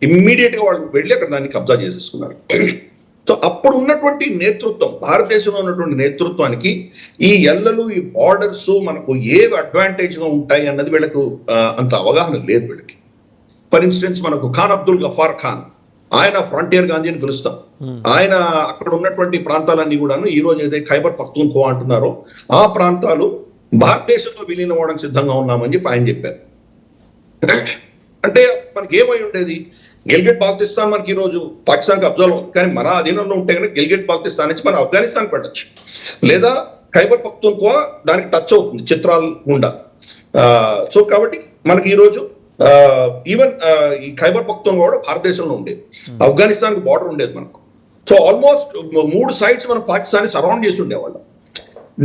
ఇమ్మీడియట్ గా వాళ్ళు వెళ్ళి అక్కడ దాన్ని కబ్జా చేసేసుకున్నారు. సో అప్పుడు ఉన్నటువంటి నేతృత్వం, భారతదేశంలో ఉన్నటువంటి నేతృత్వానికి ఈ ఎల్లలు, ఈ బార్డర్స్ మనకు ఏవి అడ్వాంటేజ్ గా ఉంటాయి అన్నది వీళ్ళకు అంత అవగాహన లేదు వీళ్ళకి. ఫర్ ఇన్స్టెన్స్ మనకు ఖాన్ అబ్దుల్ గఫార్ ఖాన్, ఆయన ఫ్రంటియర్ గాంధీ అని పిలుస్తాం. ఆయన అక్కడ ఉన్నటువంటి ప్రాంతాలన్నీ కూడాను ఈ రోజు ఏదైతే ఖైబర్ పఖ్తూన్ఖ్వా అంటున్నారో ఆ ప్రాంతాలు భారతదేశంలో విలీనం అవ్వడానికి సిద్ధంగా ఉన్నామని చెప్పి ఆయన చెప్పారు. అంటే మనకి ఏమై ఉండేది, గిల్గిట్ బాల్టిస్తాన్ మనకి ఈ రోజు పాకిస్తాన్ కబ్జాలో ఉంది, కానీ మన అధీనంలో ఉంటే కనుక గిల్గిట్ బాల్టిస్తాన్ నుంచి మనం ఆఫ్ఘనిస్తాన్ వెళ్ళొచ్చు, లేదా ఖైబర్ పఖ్తూన్ఖ్వా దానికి టచ్ అవుతుంది చిత్రాల్ గుండా. సో కాబట్టి మనకి ఈ రోజు ఈవెన్ ఈ ఖైబర్ పఖ్తూన్ఖ్వా కూడా భారతదేశంలో ఉండేది, ఆఫ్ఘనిస్తాన్ కి బార్డర్ ఉండేది మనకు. సో ఆల్మోస్ట్ 3 సైడ్స్ మనం పాకిస్తాన్ సరౌండ్ చేసి ఉండేవాళ్ళం.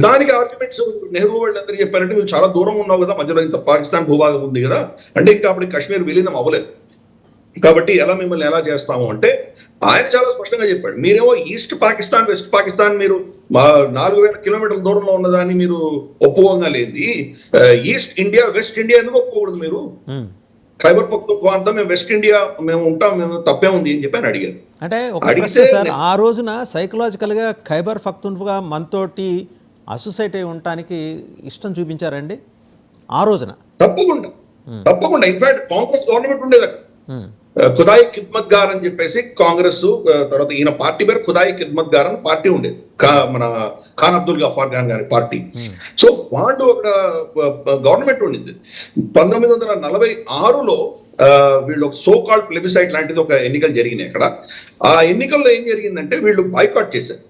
దానికి ఆర్గ్యుమెంట్స్ నెహ్రూ వాళ్ళు అందరూ చెప్పారంటే మీరు చాలా దూరం ఉన్నావు కదా, మధ్యలో ఇంత పాకిస్తాన్ భూభాగం ఉంది కదా, అంటే ఇంకా అప్పుడు కాశ్మీర్ విలీనం అవ్వలేదు కాబట్టి మిమ్మల్ని ఎలా చేస్తాము అంటే ఆయన చాలా స్పష్టంగా చెప్పాడు, మీరేమో ఈస్ట్ పాకిస్తాన్ వెస్ట్ పాకిస్తాన్ మీరు 4000 కిలోమీటర్ల దూరంలో ఉన్నదాన్ని మీరు ఒప్పుకోగా లేని ఈస్ట్ ఇండియా వెస్ట్ ఇండియా ఎందుకు ఒప్పుకోకూడదు, మీరు ఖైబర్ పఖ్తూన్ఖ్వా అంతా మేము వెస్ట్ ఇండియా మేము ఉంటాం, మేము తప్పే ఉంది అని చెప్పి ఆయన అడిగారు. అంటే ఒక ప్రశ్న సార్, ఆ రోజున సైకలాజికల్ గా ఖైబర్ పఖ్తూన్ఖ్వా మనతోటి అసోసియేట్ అయి ఉండటానికి ఇష్టం చూపించారండి ఆ రోజున? తప్పకుండా ఇన్ఫాక్ట్ కాంగ్రెస్ గవర్నమెంట్ ఉండేది అక్కడ. ఖుదాయి ఖిద్మత్ గార్ అని చెప్పేసి కాంగ్రెస్, తర్వాత ఈయన పార్టీ పేరు ఖుదాయి ఖిద్మత్ గార్ అని పార్టీ ఉండేది, మన ఖాన్ అబ్దుల్ గఫార్ ఖాన్ గారి పార్టీ. సో వాళ్ళు అక్కడ గవర్నమెంట్ ఉండింది. 1946లో వీళ్ళు ఒక సో కాల్డ్ ప్లెబిసైట్ లాంటిది ఒక ఎన్నికలు జరిగినాయి అక్కడ. ఆ ఎన్నికల్లో ఏం జరిగిందంటే వీళ్ళు బైకాట్ చేశారు.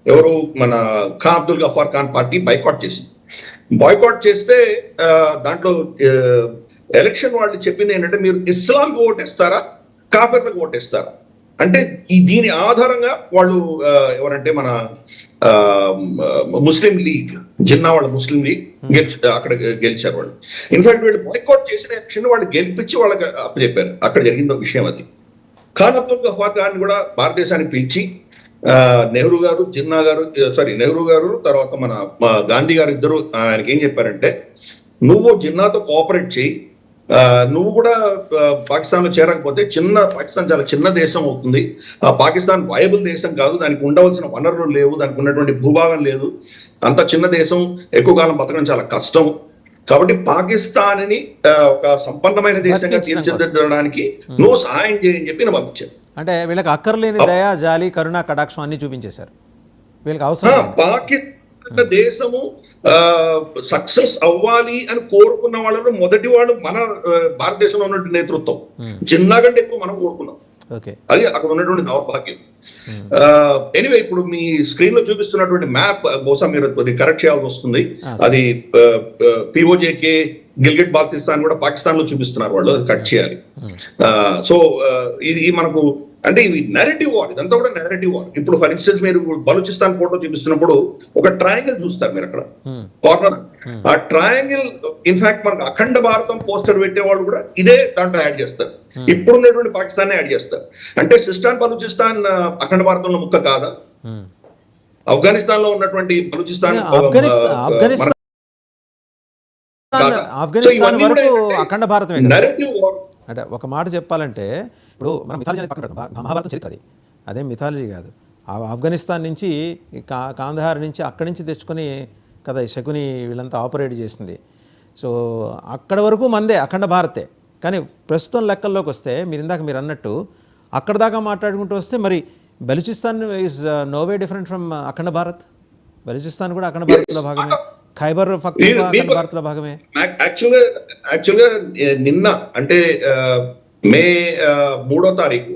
ఎవరు, మన ఖాన్ అబ్దుల్ గఫార్ ఖాన్ పార్టీ బైకాట్ చేసింది. బాయ్కాట్ చేస్తే దాంట్లో ఎలక్షన్ వాళ్ళు చెప్పింది ఏంటంటే మీరు ఇస్లాంకి ఓటేస్తారా కాఫిర్లకు ఓటేస్తారా అంటే దీని ఆధారంగా వాళ్ళు ఎవరంటే మన ముస్లిం లీగ్, జిన్నా వాళ్ళ ముస్లిం లీగ్ అక్కడ గెలిచారు వాళ్ళు. ఇన్ఫాక్ట్ వీళ్ళు బాయ్కాట్ చేసిన ఎలక్షన్ వాళ్ళు గెలిపించి వాళ్ళకి అప్పచెప్పారు. అక్కడ జరిగిన విషయం అది. ఖాన్ అబ్దుల్ గఫార్ ఖాన్ కూడా భారతదేశానికి పిలిచి నెహ్రూ గారు, జిన్నా గారు, నెహ్రూ గారు తర్వాత మన గాంధీ గారు ఇద్దరు ఆయనకి ఏం చెప్పారంటే, నువ్వు జిన్నాతో కోఆపరేట్ చేయి, నువ్వు కూడా పాకిస్తాన్ లో చేరకపోతే పాకిస్తాన్ చాలా చిన్న దేశం అవుతుంది, పాకిస్తాన్ వయబుల్ దేశం కాదు, దానికి ఉండవలసిన వనరులు లేవు, దానికి ఉన్నటువంటి భూభాగం లేదు, అంత చిన్న దేశం ఎక్కువ కాలం బతకడం చాలా కష్టం, కాబట్టి పాకిస్తాన్ ని ఒక సంపన్నమైన దేశంగా తీర్చిదిద్దడానికి నువ్వు సహాయం చేయని చెప్పి నేను పంపించాను. అంటే వీళ్ళకి అక్కర్లేని దయా, జాలి, కరుణ, కటాక్షం అన్ని చూపించేశారు. వీళ్ళకి అవసరం పాకిస్తాన్ దేశము సక్సెస్ అవ్వాలి అని కోరుకున్న వాళ్ళలో మొదటి వాళ్ళు మన భారతదేశంలో ఉన్నటువంటి నేతృత్వం, చిన్న కంటే ఎక్కువ మనం కోరుకున్నాం. అది అక్కడ ఉన్నటువంటి దౌర్భాగ్యం. ఎనీవే, ఇప్పుడు మీ స్క్రీన్ లో చూపిస్తున్నటువంటి మ్యాప్ బహుశా మీరు కరెక్ట్ చేయాల్సి వస్తుంది. అది పిఓజేకే గిల్గిట్ బాల్టిస్తాన్ కూడా పాకిస్తాన్ లో చూపిస్తున్నారు వాళ్ళు, అది కట్ చేయాలి. సో ఇది మనకు అంటే ఇవి నెరేటివ్ వార్, ఇదంతా కూడా నెరేటివ్ వార్. ఇప్పుడు ఫర్ ఇన్స్టెన్స్ మీరు బలూచిస్తాన్ ఫోటో చూపిస్తున్నప్పుడు ఒక ట్రయాంగిల్ చూస్తారు మీరు అక్కడ కార్నర్. ఆ ట్రయాంగిల్ ఇన్ఫాక్ట్ మనకు అఖండ భారతం పోస్టర్ పెట్టేవాళ్ళు కూడా ఇదే దాంట్లో యాడ్ చేస్తారు, ఇప్పుడున్నటువంటి పాకిస్తాన్ యాడ్ చేస్తారు. అంటే సిస్టాన్ బలూచిస్తాన్ అఖండ భారతంలో ముక్క కాదా? ఆఫ్ఘనిస్తాన్ లో ఉన్నటువంటి బలూచిస్తాన్ అఖండ భారతమే. అంటే ఒక మాట చెప్పాలంటే, ఇప్పుడు మనం మిథాలజీ అనేది పక్కన పెడతాం, మహాభారతం చరిత్ర అదేం మిథాలజీ కాదు. ఆఫ్ఘనిస్తాన్ నుంచి కాందహార్ నుంచి అక్కడి నుంచి తెచ్చుకొని కదా ఈ శకుని వీళ్ళంతా ఆపరేట్ చేసింది. సో అక్కడ వరకు మందే అఖండ భారతే. కానీ ప్రస్తుతం లెక్కల్లోకి వస్తే మీరు అన్నట్టు అక్కడ దాకా మాట్లాడుకుంటూ వస్తే మరి Balochistan is no way different from Akhand Bharat. Balochistan కూడా అఖండ భారత్లో భాగమే. ఖైబర్ పఖ్తూన్ఖ్వా అఖండ భారత్లో భాగమే. యాక్చువల్గా నిన్న అంటే మే 3వ తారీఖు,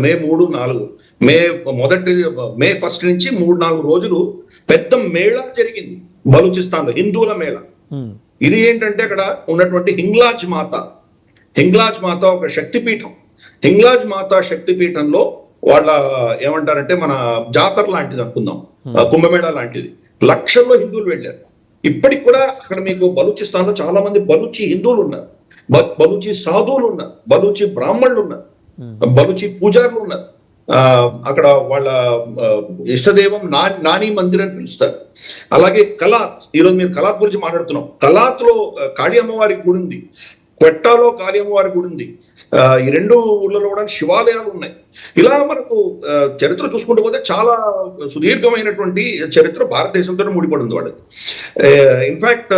మే 3, 4, మే 1 నుంచి 3-4 రోజులు పెద్ద మేళా జరిగింది బలూచిస్తాన్లో, హిందువుల మేళా. ఇది ఏంటంటే అక్కడ ఉన్నటువంటి హింగ్లాజ్ మాత ఒక శక్తిపీఠం. హింగ్లాజ్ మాత శక్తిపీఠంలో వాళ్ళ ఏమంటారంటే మన జాతర లాంటిది అనుకుందాం, కుంభమేళా లాంటిది. లక్షల్లో హిందువులు వెళ్ళారు. ఇప్పటికి కూడా అక్కడ మీకు బలూచిస్తాన్లో చాలా మంది బలూచి హిందువులు ఉన్నారు, బలూచి సాధువులు ఉన్నారు, బలూచి బ్రాహ్మణులు ఉన్నారు, బలూచి పూజారులు ఉన్నారు. అక్కడ వాళ్ళ ఇష్టదైవం నాని మందిర్ అని పిలుస్తారు. అలాగే కలాత్, ఈరోజు మీరు కలాత్ గురించి మాట్లాడుతున్నాం. కలాత్ లో కాళీ అమ్మవారి గుడి ఉంది, క్వెట్టాలో కాళీ అమ్మవారి గుడి ఉంది. ఈ 2 ఊళ్ళలో కూడా శివాలయాలు ఉన్నాయి. ఇలా మనకు చరిత్ర చూసుకుంటూ పోతే చాలా సుదీర్ఘమైనటువంటి చరిత్ర భారతదేశంతో ముడిపడి ఉంది వాళ్ళకి. ఇన్ఫాక్ట్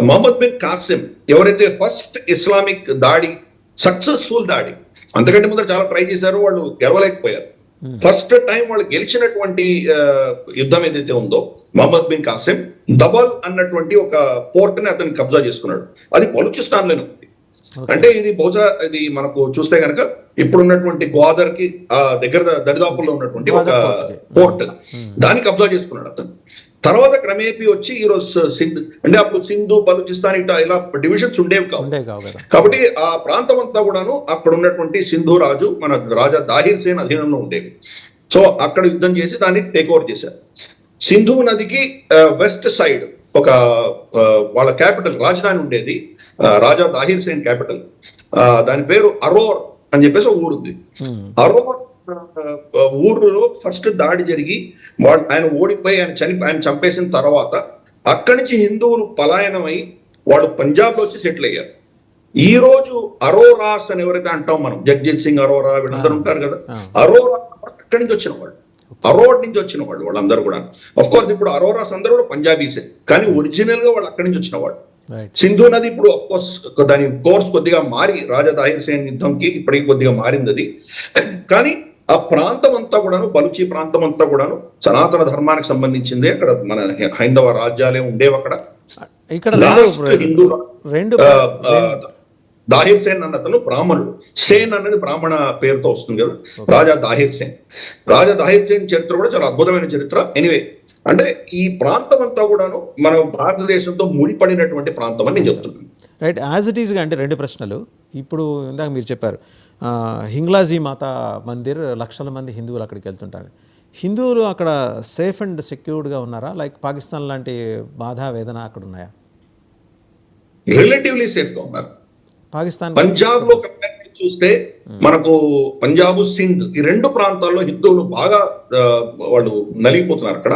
మొహమ్మద్ బిన్ కాసిం ఎవరైతే ఫస్ట్ ఇస్లామిక్ దాడి, సక్సెస్ఫుల్ దాడి, అంతకంటే ముందర చాలా ట్రై చేశారు, వాళ్ళు గెలవలేకపోయారు. ఫస్ట్ టైం వాళ్ళు గెలిచినటువంటి యుద్ధం ఏదైతే ఉందో, మొహమ్మద్ బిన్ కాసిం దబల్ అన్నటువంటి ఒక పోర్ట్ ని అతను కబ్జా చేసుకున్నాడు. అది బలూచిస్తాన్ లోనే ఉంది. అంటే ఇది బహుశా ఇది మనకు చూస్తే కనుక ఇప్పుడున్నటువంటి గ్వాదర్ కి దగ్గర దరిదాపుల్లో ఉన్నటువంటి ఒక పోర్ట్, దాన్ని కబ్జా చేసుకున్నాడు అతను. తర్వాత క్రమేపీ వచ్చి ఈరోజు సింధ్, అంటే అప్పుడు సింధు, బలూచిస్తాన్ ఇలా డివిజన్స్ ఉండేవి కావు. కాబట్టి ఆ ప్రాంతం అంతా కూడాను అక్కడ ఉన్నటువంటి సింధు రాజు, మన రాజా దాహిర్ సేన్ అధీనంలో ఉండేవి. సో అక్కడ యుద్ధం చేసి దాన్ని టేక్ ఓవర్ చేశారు. సింధు నదికి వెస్ట్ సైడ్ ఒక వాళ్ళ క్యాపిటల్, రాజధాని ఉండేది, రాజా దాహిర్ సేన్ క్యాపిటల్. దాని పేరు అరోర్ అని చెప్పేసి ఒక ఊరుంది. అరోర్ ఊర్లో ఫస్ట్ దాడి జరిగి ఆయన ఓడిపోయి ఆయన చంపేసిన తర్వాత అక్కడి నుంచి హిందువులు పలాయనమై వాళ్ళు పంజాబ్ లో వచ్చి సెటిల్ అయ్యారు. ఈ రోజు అరోరాస్ అని ఎవరైతే అంటాం మనం, జగ్జిత్ సింగ్ అరోరా వీళ్ళందరూ ఉంటారు కదా, అరోరా అక్కడి నుంచి వచ్చిన వాళ్ళు, అరోడ్ నుంచి వచ్చిన వాళ్ళు వాళ్ళందరూ కూడా. ఆఫ్ కోర్స్ ఇప్పుడు అరోరాస్ అందరూ కూడా పంజాబీసే, కానీ ఒరిజినల్ గా వాళ్ళు అక్కడి నుంచి వచ్చిన వాళ్ళు. సింధు నది ఇప్పుడు ఆఫ్ కోర్స్ దాని కోర్స్ కొద్దిగా మారి, రాజా దాహిర్ సేన్ యుద్ధంకి ఇప్పటికి కొద్దిగా మారింది అది. కానీ ఆ ప్రాంతం అంతా కూడాను, బలూచి ప్రాంతం అంతా కూడాను సనాతన ధర్మానికి సంబంధించింది. అక్కడ మన హైందవ రాజ్యాలే ఉండేవి అక్కడ. ఇక్కడ హిందూ దాహిర్ సేన్ అన్న అతను బ్రాహ్మణుడు, సేన్ అనేది బ్రాహ్మణ పేరుతో వస్తుంది కదా, రాజా దాహిర్ సేన్ చరిత్ర కూడా చాలా అద్భుతమైన చరిత్ర. ఎనీవే, అంటే ఈ ప్రాంతం అంతా కూడాను మన భారతదేశంతో ముడిపడినటువంటి ప్రాంతం అని నేను చెప్తున్నాను. రైట్, యాజ్ ఇట్ ఈస్గా. అంటే 2 ప్రశ్నలు. ఇప్పుడు ఇందాక మీరు చెప్పారు హింగ్లాజీ మాతా మందిర్, లక్షల మంది హిందువులు అక్కడికి వెళ్తుంటారు. హిందువులు అక్కడ సేఫ్ అండ్ సెక్యూర్డ్గా ఉన్నారా? లైక్ పాకిస్తాన్ లాంటి బాధ వేదన అక్కడ ఉన్నాయా? రిలేటివ్లీ సేఫ్గా ఉన్నారు. పాకిస్తాన్ పంజాబ్ లో చూస్తే మనకు పంజాబ్, సింధ్ ఈ 2 ప్రాంతాల్లో హిందువులు బాగా వాళ్ళు నలిగిపోతున్నారు. అక్కడ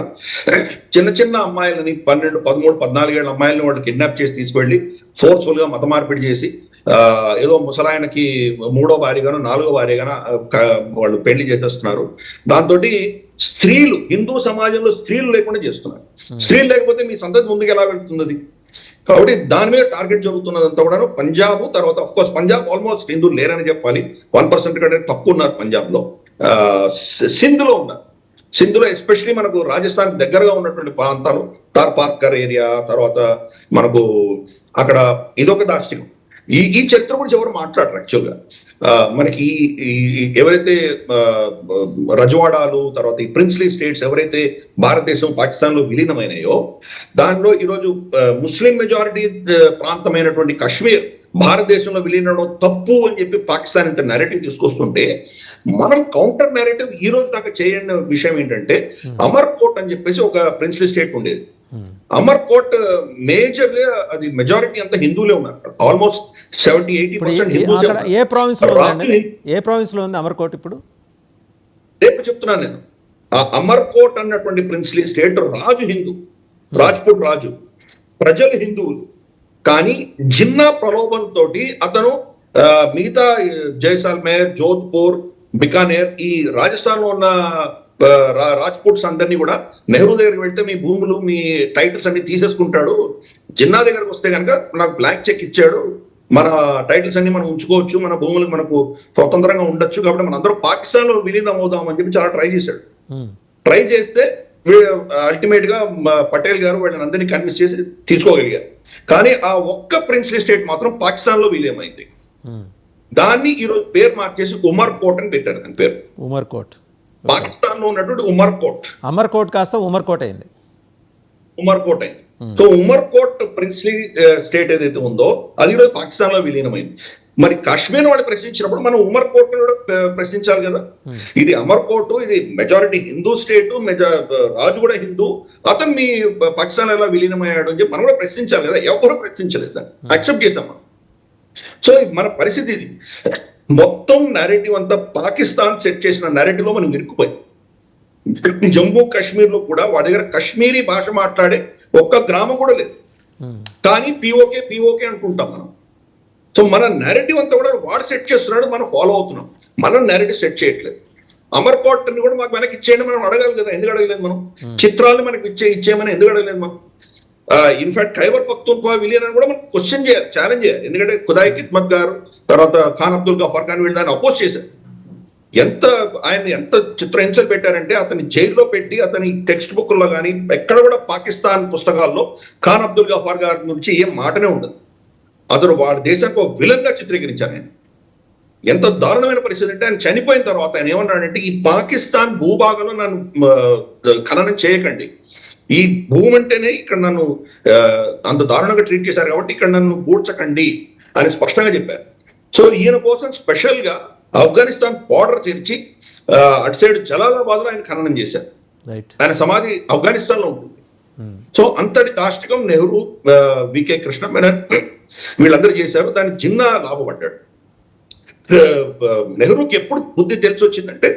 చిన్న చిన్న అమ్మాయిలని 12, 13, 14 ఏళ్ళ అమ్మాయిలని వాళ్ళు కిడ్నాప్ చేసి తీసుకెళ్లి ఫోర్స్ఫుల్ గా మత మార్పిడి చేసి ఏదో ముసలాయనకి 3వ భార్యగానో 4వ భార్యగానో వాళ్ళు పెళ్లి చేసేస్తున్నారు. దాంతో స్త్రీలు, హిందూ సమాజంలో స్త్రీలు లేకుండా చేస్తున్నారు. స్త్రీలు లేకపోతే మీ సంతతి ముందుకు ఎలా వెళ్తుంది? కాబట్టి దాని మీద టార్గెట్ జరుగుతున్నదంతా కూడా పంజాబ్. తర్వాత ఆఫ్ కోర్స్ పంజాబ్ ఆల్మోస్ట్ హిందువులు లేరని చెప్పాలి, 1% కంటే తక్కువ ఉన్నారు పంజాబ్ లో. సింధులో ఉన్నారు. సింధులో ఎస్పెషలీ మనకు రాజస్థాన్ దగ్గరగా ఉన్నటువంటి ప్రాంతాలు, టార్పార్కర్ ఏరియా, తర్వాత మనకు అక్కడ ఇదొక దార్శనికం. ఈ చరిత్ర గురించి ఎవరు మాట్లాడరు యాక్చువల్గా. మనకి ఎవరైతే రజవాడాలు, తర్వాత ఈ ప్రిన్స్లీ స్టేట్స్ ఎవరైతే భారతదేశం పాకిస్తాన్ లో విలీనమైనాయో, దానిలో ఈరోజు ముస్లిం మెజారిటీ ప్రాంతమైనటువంటి కాశ్మీర్ భారతదేశంలో విలీనం తప్పు అని చెప్పి పాకిస్తాన్ ఇంత నెరేటివ్ తీసుకొస్తుంటే, మనం కౌంటర్ నెరేటివ్ ఈ రోజు దాకా చేయని విషయం ఏంటంటే, అమర్కోట్ అని చెప్పేసి ఒక ప్రిన్స్లీ స్టేట్ ఉండేది. అమర్కోట్ మేజర్ అది మెజారిటీ అంతా హిందువులే ఉన్నారు. ఆల్మోస్ట్ 70-80% ఏ ప్రావిన్స్ లో ఉంది అమర్కోట్? ఇప్పుడు రేపు చెప్తున్నాను నేను. ఆ అమర్కోట్ అన్నటువంటి ప్రిన్స్లీ స్టేట్ రాజు హిందూ, రాజ్పుట్ రాజు, ప్రజలు హిందువులు. కానీ జిన్నా ప్రలోభంతో అతను మిగతా జైసాల్మేర్, జోధ్పూర్, బికానేర్ ఈ రాజస్థాన్ లో ఉన్న రాజ్పుట్స్ అందరినీ కూడా నెహ్రూ దగ్గరికి వెళ్తే మీ భూములు, మీ టైటిల్స్ అన్ని తీసేసుకుంటాడు, జిన్నా దగ్గరకు వస్తే కనుక నాకు బ్లాంక్ చెక్ ఇచ్చాడు, మన టైటిల్స్ అన్ని మనం ఉంచుకోవచ్చు, మన భూములకు మనకు స్వతంత్రంగా ఉండొచ్చు, కాబట్టి మన అందరూ పాకిస్తాన్ లో విలీనం అవుదాం అని చెప్పి చాలా ట్రై చేశాడు. ట్రై చేస్తే అల్టిమేట్ గా పటేల్ గారు వాళ్ళని అందరినీ కన్విన్స్ చేసి తీసుకోగలిగారు. కానీ ఆ ఒక్క ప్రిన్స్లీ స్టేట్ మాత్రం పాకిస్తాన్ లో విలీనమైంది. దాన్ని ఈరోజు పేరు మార్చేసి ఉమర్ కోట్ అని పెట్టారు. దాని పేరు ఉమర్ కోట్. పాకిస్తాన్ లో ఉన్నటువంటి ఉమర్ కోట్, అమర్ కోట్ కాస్త ఉమర్ కోట్ అయింది. ఉమర్ కోట్ అయింది. So Umar Kot princely state ఏదైతే ఉందో అది ఈరోజు పాకిస్తాన్ లో విలీనమైంది. మరి కాశ్మీర్ వాళ్ళు ప్రశ్నించినప్పుడు మనం ఉమర్ కోట్ కూడా ప్రశ్నించాలి కదా. ఇది అమర్ కోట్, ఇది మెజారిటీ హిందూ స్టేట్, రాజు కూడా హిందూ, అతను మీ పాకిస్తాన్ ఎలా విలీనమయ్యాడు అని చెప్పి మనం కూడా ప్రశ్నించాలి కదా. ఎవరు ప్రశ్నించలేదు, దాన్ని యాక్సెప్ట్ చేసాం మనం. సో మన పరిస్థితి ఇది. మొత్తం నేరేటివ్ అంతా పాకిస్తాన్ సెట్ చేసిన నేరేటివ్ లో మనం ఇరుక్కుపోయి, జమ్మూ కాశ్మీర్ లో కూడా వాడి దగ్గర కశ్మీరీ భాష మాట్లాడే ఒక్క గ్రామం కూడా లేదు. కానీ పిఓకే అనుకుంటాం మనం. సో మన నేరేటివ్ అంతా కూడా వాడు సెట్ చేస్తున్నాడు, మనం ఫాలో అవుతున్నాం. మనం నేరేటివ్ సెట్ చేయట్లేదు. అమర్ కోట్ ని కూడా మాకు వెనక్కి ఇచ్చేయండి మనం అడగాలి కదా. ఎందుకు అడగలేదు మనం? చిత్రాలు మనకి ఇచ్చేయమని ఎందుకు అడగలేదు మనం? ఇన్ఫాక్ట్ ఖైబర్ పఖ్తూన్ఖ్వా విలీన్ అని కూడా మనం క్వశ్చన్ చేయాలి, ఛాలెంజ్ చేయాలి. ఎందుకంటే ఖుదాయి ఖిద్మత్ గారు, తర్వాత ఖాన్ అబ్దుల్ గఫార్ ఖాన్ వీళ్ళు దాన్ని అపోజ్ చేశారు. ఆయన ఎంత చిత్రహింసలు పెట్టారంటే అతని జైల్లో పెట్టి అతని టెక్స్ట్ బుక్ లో కానీ ఎక్కడ కూడా పాకిస్తాన్ పుస్తకాల్లో ఖాన్ అబ్దుల్ గఫార్ గారి గురించి ఏం మాటనే ఉండదు. అతను వాళ్ళ దేశానికి ఒక విలన్ గా చిత్రీకరించారు. ఆయన ఎంత దారుణమైన పరిస్థితి అంటే, ఆయన చనిపోయిన తర్వాత ఆయన ఏమన్నాడంటే, ఈ పాకిస్తాన్ భూభాగంలో నన్ను ఖననం చేయకండి, ఈ భూమి అంటేనే ఇక్కడ నన్ను అంత దారుణంగా ట్రీట్ చేశారు కాబట్టి ఇక్కడ నన్ను పూడ్చకండి అని స్పష్టంగా చెప్పారు. సో ఈయన కోసం స్పెషల్ గా ఆఫ్ఘనిస్తాన్ బార్డర్ తెరిచి అటు సైడ్ జలాలాబాద్ లో ఆయన ఖననం చేశారు. ఆయన సమాధి ఆఫ్ఘనిస్తాన్ లో ఉంటుంది. సో అంతటి దాష్టికం నెహ్రూ, వికే కృష్ణ మెనన్ వీళ్ళందరూ చేశారు. దాన్ని జిన్నా లాభపడ్డాడు. నెహ్రూకి ఎప్పుడు బుద్ధి తెలిసి వచ్చిందంటే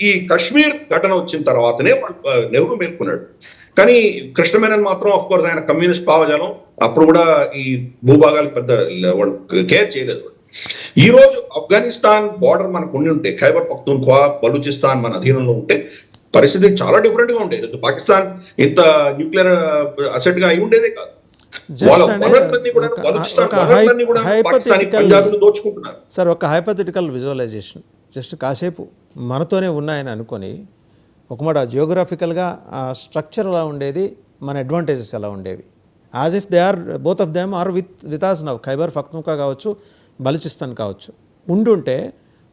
ఈ కశ్మీర్ ఘటన వచ్చిన తర్వాతనే నెహ్రూ మేల్కొన్నాడు. కానీ కృష్ణ మెనన్ మాత్రం ఆఫ్ కోర్స్ ఆయన కమ్యూనిస్ట్ భావజాలం, అప్పుడు కూడా ఈ భూభాగాలకు పెద్ద కేర్ చేయలేదు. ఈ రోజు ఆఫ్ఘనిస్తాన్ బార్డర్ మనకు ఉండి ఉంటే, ఖైబర్ పఖ్తూన్ఖ్వా, బలూచిస్తాన్ మన అధీనంలో ఉంటే పరిస్థితి చాలా డిఫరెంట్ గా ఉండేది. పాకిస్తాన్ ఇంత న్యూక్లియర్ అసెట్ గా అయి ఉండేదే కాదు. సార్, ఒక హైపోథెటికల్ విజువలైజేషన్, జస్ట్ కాసేపు మనతోనే ఉన్నాయని అనుకొని ఒక మాట జియోగ్రాఫికల్గా ఆ స్ట్రక్చర్ ఎలా ఉండేది, మన అడ్వాంటేజెస్ ఎలా ఉండేవి, as if they are both of them are with us now. Khyber Pakhtunkhwa కావచ్చు, బలూచిస్తాన్ కావచ్చు, ఉండుంటే